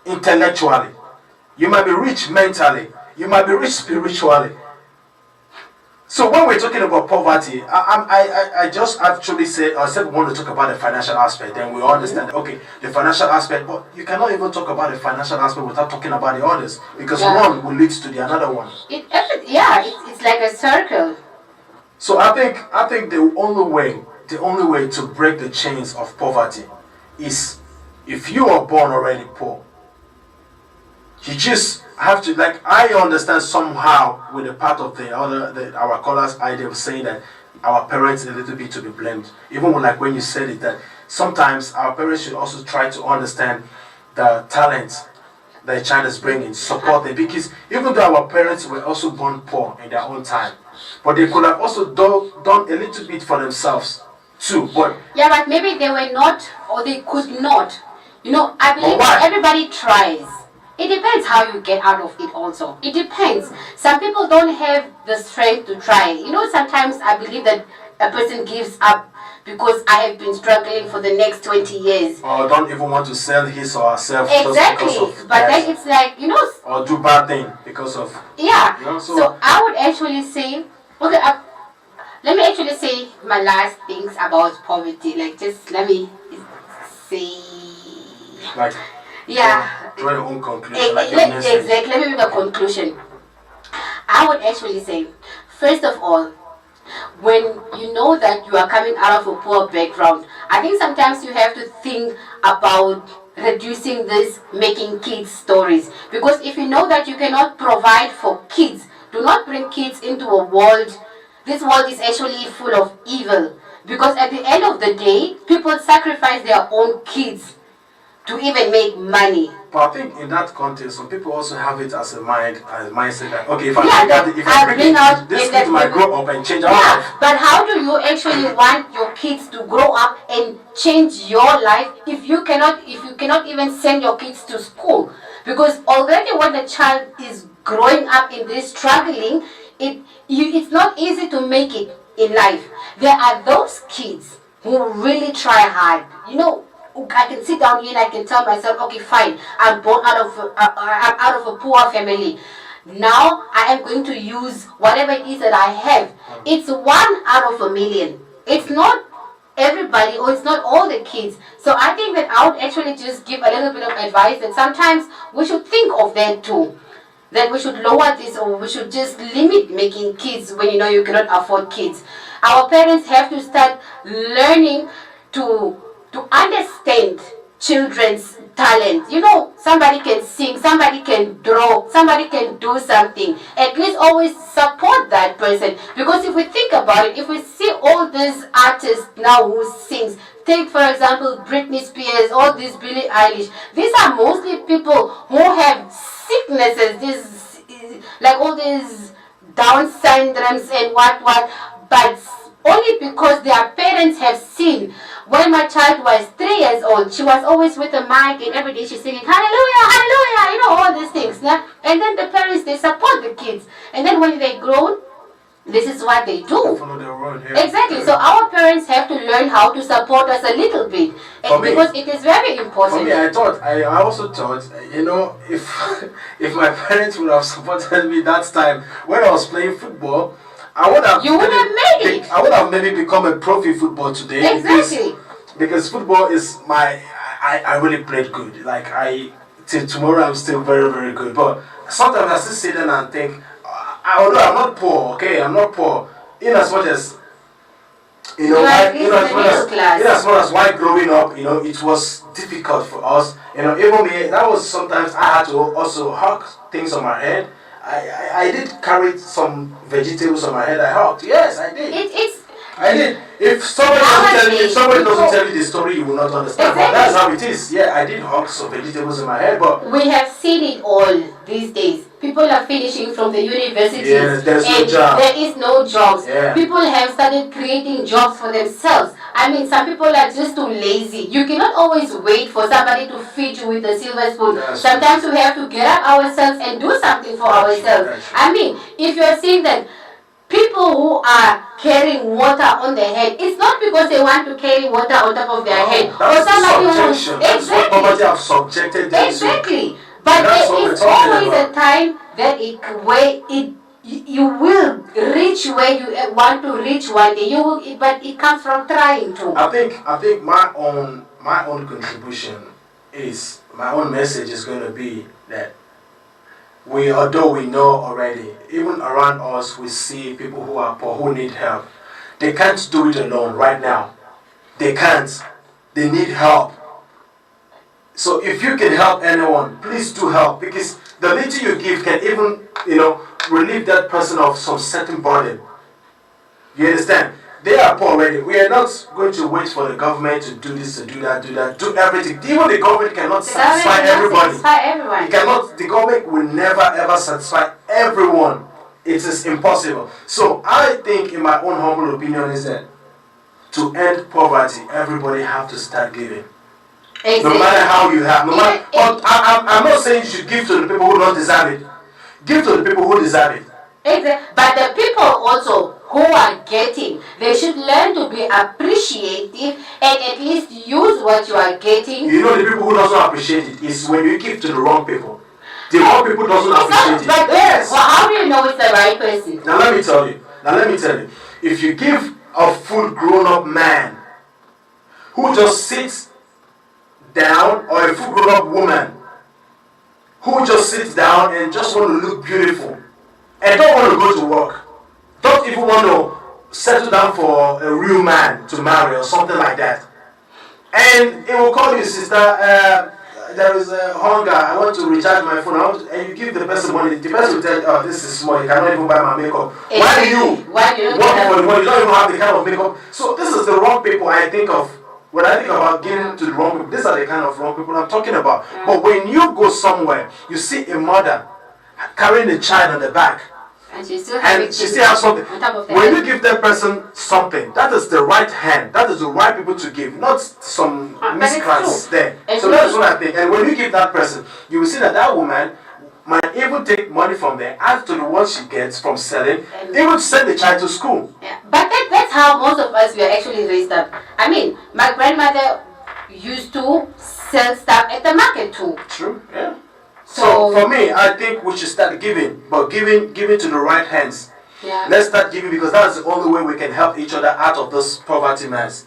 intellectually, you might be rich mentally, you might be rich spiritually. So when we're talking about poverty, I just actually said we want to talk about the financial aspect, then we understand, okay, the financial aspect, but you cannot even talk about the financial aspect without talking about the others, because one will lead to the another one. It's like a circle. So I think the only way to break the chains of poverty is if you are born already poor. You just have to, like, I understand somehow with the part of our callers idea of saying that our parents a little bit to be blamed. Even when you said it, that sometimes our parents should also try to understand the talents that child is bringing, support them, because even though our parents were also born poor in their own time, but they could have also done a little bit for themselves too. But maybe they were not, or they could not. I believe everybody tries. It depends how you get out of it also. It depends. Some people don't have the strength to try. Sometimes I believe that a person gives up because I have been struggling for the next 20 years. Or don't even want to sell his or herself. Exactly. Just because of but then it's like, or do bad thing because of... Yeah. So I would actually say, okay, let me actually say my last things about poverty. Like, just let me say... Like... Yeah. Draw your own conclusion. Exactly. Let me make a conclusion. I would actually say, first of all, when you know that you are coming out of a poor background, I think sometimes you have to think about reducing this making kids stories. Because if you know that you cannot provide for kids, do not bring kids into a world. This world is actually full of evil. Because at the end of the day, people sacrifice their own kids to even make money. But I think in that context, some people also have it as a mindset that, okay, if I bring out this kid might grow up and change our life. But how do you actually want your kids to grow up and change your life if you cannot even send your kids to school? Because already when the child is growing up in this struggling, it's not easy to make it in life. There are those kids who really try hard. I can sit down here and I can tell myself, okay, fine, I'm born out of a poor family. Now I am going to use whatever it is that I have. It's 1 out of a million. It's not everybody, or it's not all the kids. So I think that I would actually just give a little bit of advice that sometimes we should think of that too. That we should lower this, or we should just limit making kids when you cannot afford kids. Our parents have to start learning to understand children's talent. Somebody can sing, somebody can draw, somebody can do something. At least always support that person. Because if we think about it, if we see all these artists now who sings, take for example Britney Spears, all these Billie Eilish, these are mostly people who have sicknesses, like all these Down syndromes and what, but only because their parents have seen. When my child was 3 years old, she was always with a mic and every day she's singing hallelujah, hallelujah, all these things. And then the parents, they support the kids. And then when they grow, this is what they do. Follow their road, yeah. Exactly. So our parents have to learn how to support us a little bit. Because it is very important. For me, I also thought, if my parents would have supported me that time when I was playing football, I would have made it. I would have maybe become a profi football today. Exactly. Because football is I I really played good. Like till tomorrow I'm still very, very good. But sometimes I still sit there and think, although I'm not poor, okay, I'm not poor. In as much as in as much as while growing up, it was difficult for us. Even me, that was sometimes I had to also hawk things on my head. I did carry some vegetables on my head. I hawked. Yes, I did. I did. If somebody doesn't tell you the story, you will not understand. Exactly. But that's how it is. Yeah, I did hawk some vegetables in my head, but we have seen it all these days. People are finishing from the universities, there's and no job. there is no jobs. Yeah. People have started creating jobs for themselves. I mean, some people are just too lazy. You cannot always wait for somebody to feed you with a silver spoon. Sometimes we have to get up ourselves and do something for ourselves. I mean, if you're seeing that people who are carrying water on their head, it's not because they want to carry water on top of their head. Or somebody who that's what poverty have subjected them to. But there is always a time that you will reach where you want to reach one day. But it comes from trying to. I think my own contribution is, my own message is going to be that although we know already, even around us we see people who are poor, who need help. They can't do it alone right now. They can't. They need help. So if you can help anyone, please do help, because the little you give can even, relieve that person of some certain burden. You understand? They are poor already. We are not going to wait for the government to do this, to do that, do everything. Even the government cannot satisfy everybody. The government will never ever satisfy everyone. It is impossible. So I think, in my own humble opinion, is that to end poverty, everybody have to start giving. Exactly. No matter how you have. But I'm not saying you should give to the people who don't deserve it. Give to the people who deserve it. Exactly. But the people also who are getting, they should learn to be appreciative and at least use what you are getting. The people who doesn't appreciate it is when you give to the wrong people. The wrong people doesn't appreciate it. But yes. Well, how do you know it's the right person? Now let me tell you. If you give a full grown-up man who just sits down, or a full grown-up woman who just sits down and just want to look beautiful and don't want to go to work, don't even want to settle down for a real man to marry or something like that, and it will call you, sister, there is a hunger, I want to recharge my phone, and you give the person money. The person will tell you, oh, this is small, you cannot even buy my makeup. Why do you work for the money? You don't even have the kind of makeup. So this is the wrong people I think of. When I think about giving to the wrong people, these are the kind of wrong people I'm talking about. Yeah. But when you go somewhere, you see a mother carrying a child on the back, and she still has something. When you give that person something, that is the right hand. That is the right people to give, not some miscreants there. So that's what I think. And when you give that person, you will see that woman might even take money from there, add to the one she gets from selling, even send the child to school. Yeah. But that's how most of us were actually raised up. I mean, my grandmother used to sell stuff at the market too. True, yeah. So for me, I think we should start giving, but giving to the right hands. Yeah. Let's start giving, because that's the only way we can help each other out of this poverty mess.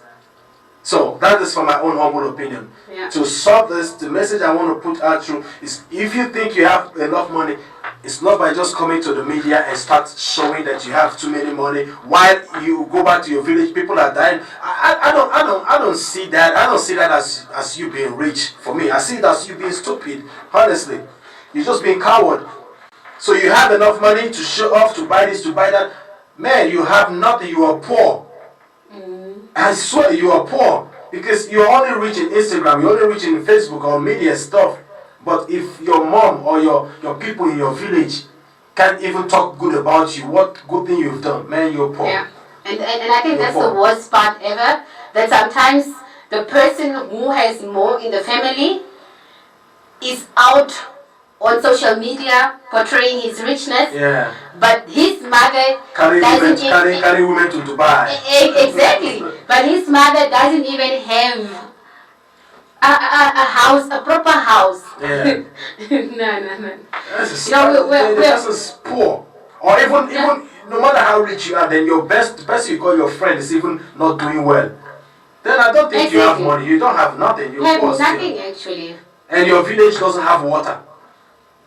So that is from my own humble opinion. Yeah. To solve this, the message I want to put out through is, if you think you have enough money, it's not by just coming to the media and start showing that you have too many money. While you go back to your village, people are dying. I don't see that. I don't see that as you being rich. For me, I see it as you being stupid. Honestly, you're just being coward. So you have enough money to show off, to buy this, to buy that. Man, you have nothing. You are poor. I swear you are poor, because you're only reaching Instagram, you're only reaching Facebook or media stuff. But if your mom or your people in your village can't even talk good about you, what good thing you've done, man, you're poor. Yeah, and I think that's the worst part ever, that sometimes the person who has more in the family is out on social media portraying his richness, but his mother carry women to Dubai. Exactly, but his mother doesn't even have a house, a proper house. Yeah. No. The person's poor, or even no matter how rich you are, then the person you call your friend is even not doing well. then I don't think you have Exactly. money. You don't have nothing. You You're have poor still. nothing actually. And your village doesn't have water.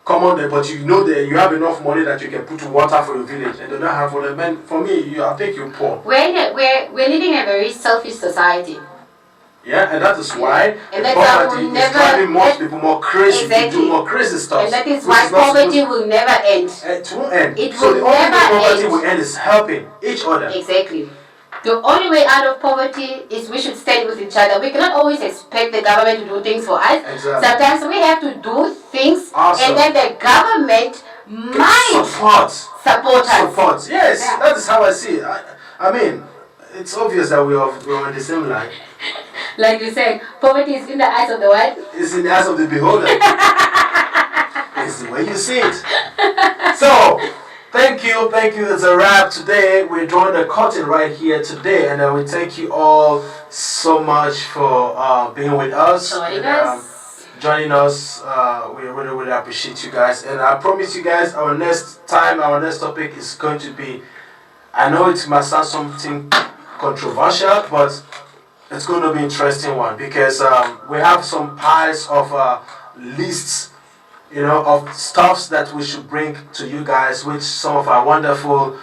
Come on there, but you know that you have enough money that you can put water for your village, and they don't have water. Man, for me, I think you're poor. We're living in a very selfish society. Yeah, and that is why And that's why poverty we'll is driving most people more crazy to do more crazy stuff. And that is why poverty will never end. It won't end. It So will the only way never poverty end. will end is helping each other. Exactly. The only way out of poverty is we should stand with each other. We cannot always expect the government to do things for us. Exactly. Sometimes we have to do things, Awesome. and then the government might support us. Support. Yes, Yeah. that is how I see it. I mean, it's obvious that we're on the same line. Like you said, poverty is in the eyes of the what? It's in the eyes of the beholder. It's the way you see it. So, thank you. It's a wrap today. We're drawing the curtain right here today, and we thank you all so much for being with us. Joining us. We really appreciate you guys, and I promise you guys, our next topic is going to be, I know it might sound something controversial, but it's going to be an interesting one, because we have some piles of lists, of stuffs that we should bring to you guys, which some of our wonderful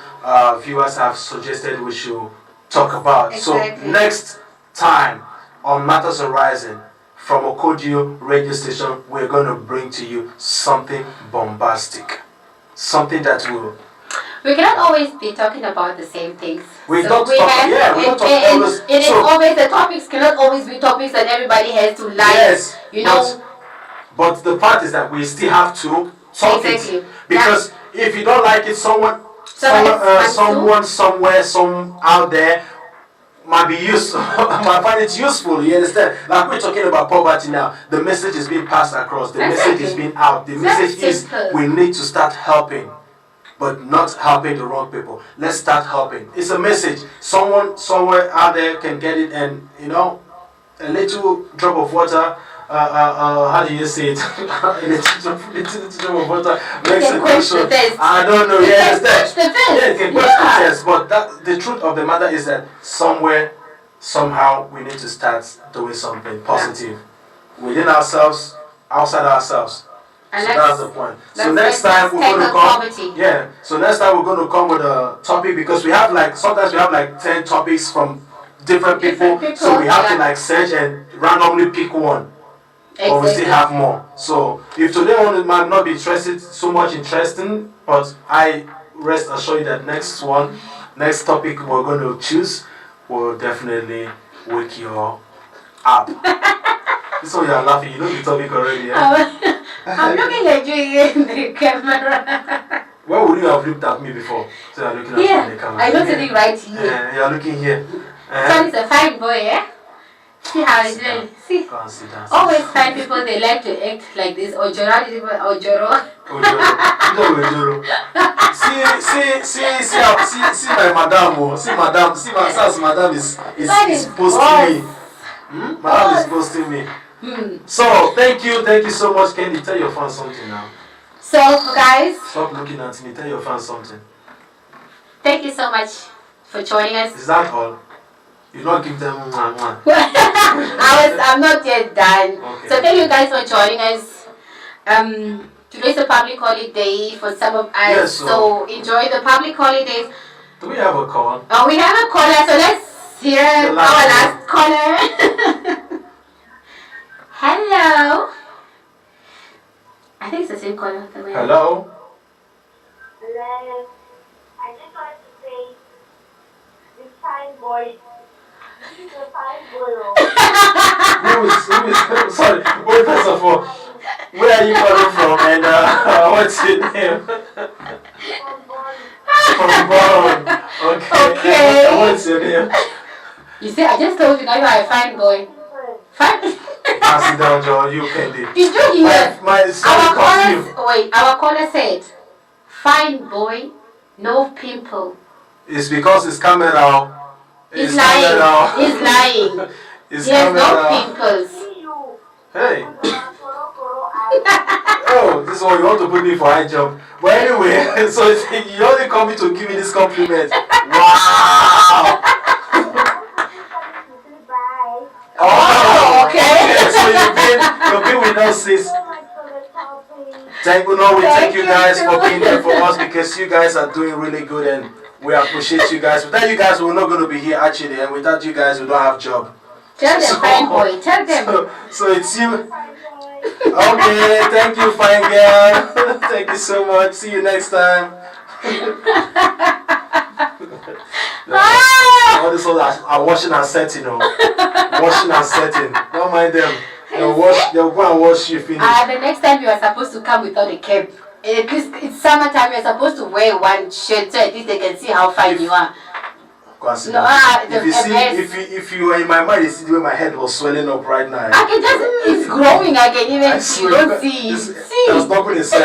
viewers have suggested we should talk about. Exactly. So next time on Matters Arising from Okodio radio station, we're going to bring to you something bombastic, something that will. We cannot always be talking about the same things. We don't talk always. It is always, the topics cannot always be topics that everybody has to like. Yes, you know. But the part is that we still have to talk it, because if you don't like it, someone somewhere, some out there might be useful. might find it useful. You understand? Like we're talking about poverty now. The message is being passed across. The message is being out. The message is we need to start helping, but not helping the wrong people. Let's start helping. It's a message. Someone somewhere out there can get it, and a little drop of water. How do you say it? A little drop of water makes a question. I don't know. Yeah, it can quench the thirst. But the truth of the matter is that somewhere, somehow, we need to start doing something positive within ourselves, outside ourselves. And so that's the point. So next time we're going to come. Yeah. So next time we're going to come with a topic, because sometimes we have 10 topics from different people. So we have to search and randomly pick one. Exactly. But we still have more. So if today one might not be interesting, but I rest assured that next topic we're going to choose will definitely wake you all up. So you're laughing. You know the topic already. Yeah? I'm looking at you in the camera. Where would you have looked at me before? So you're looking at me in the camera. I'm not sitting right here. Yeah, you're looking here. Son is a fine boy, eh? See how he's doing. See? Always find people they like to act like this. Ojoro. See my madam. See madam is posting me. Madam is posting me. So thank you so much, Candy. Tell your fans something now. So guys, stop looking at me. Tell your fans something. Thank you so much for joining us. Is that all? You don't give them I'm not yet done. Okay. So thank you guys for joining us. Today's a public holiday for some of us. Yes, so enjoy the public holidays. Do we have a call? Oh, we have a caller, so let's hear our last caller. Hello. I think it's the same caller. Hello. Hello. I just wanted to say, this fine boy. He's a fine boy. Who is sorry, wait, first of all, where are you calling from, and what's your name? From Bonn. Okay. And what's your name? You see, I just told you now you are a fine boy. Fine. Sit down, John. You can do. Did you hear? Our caller said, fine boy, no pimple. It's because his camera. He's lying. He's lying. He has no pimples. Hey. Oh, this is what you want to put me for high jump. But anyway, so you only come to give me this compliment. Wow. Oh, okay. So you've been with us since. So much for the topic. Thank you guys for being there for us because you guys are doing really good and we appreciate you guys. Without you guys, we're not going to be here actually, and without you guys, we don't have job. Tell them, fine boy. Tell them. So it's you. Fine boy. Okay, thank you, fine girl. Thank you so much. See you next time. All this all are washing and setting, washing and setting. Don't mind them. They'll go and wash you finish. The next time you are supposed to come without a cap. At least it's summertime. You're supposed to wear one shirt so at least they can see how fine you are. No, if you were in my mind, you see the way my head was swelling up right now. I can just, it's growing. I can even, you don't see. That's not going to say.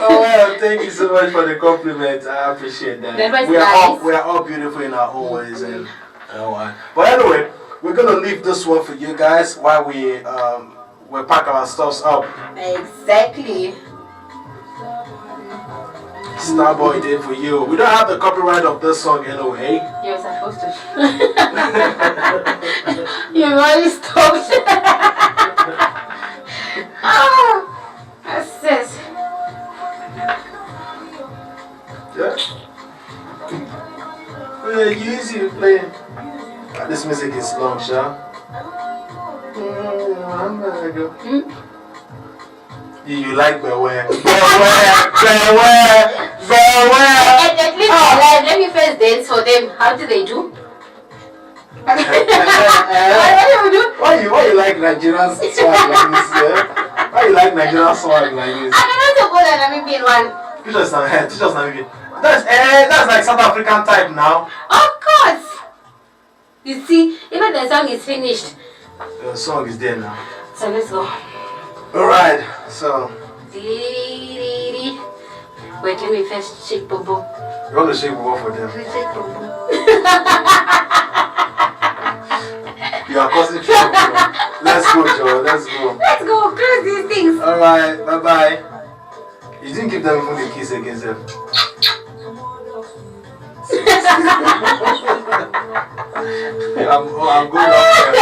Oh well, thank you so much for the compliment. I appreciate that. That was nice. We are all beautiful in our own ways, and but anyway, we're gonna leave this one for you guys while we pack our stuffs up. Exactly. Starboy did for you. We don't have the copyright of this song anyway. You're supposed to. You already stopped. Oh, that's this. Yeah. Yeah, easy playing. This music is long, Sha. You like Beware. Beware. At least let me first dance for them. How do they do? What do you do? Why you like Nigerian swag like this? Yeah? Why you like Nigerian swag like this? I can also go the Namibian one. Teach us Namibian. That's like South African type now. Of course. You see, even the song is finished. The song is there now. So let's go. Alright, so. Wait, let me first shake boom boom. You want to shake one for them? Shake boom boom. You are causing trouble. Let's go, Joe. Let's go. Let's go. Close these things. Alright, bye bye. You didn't give them even the kiss against them. I'm going up there.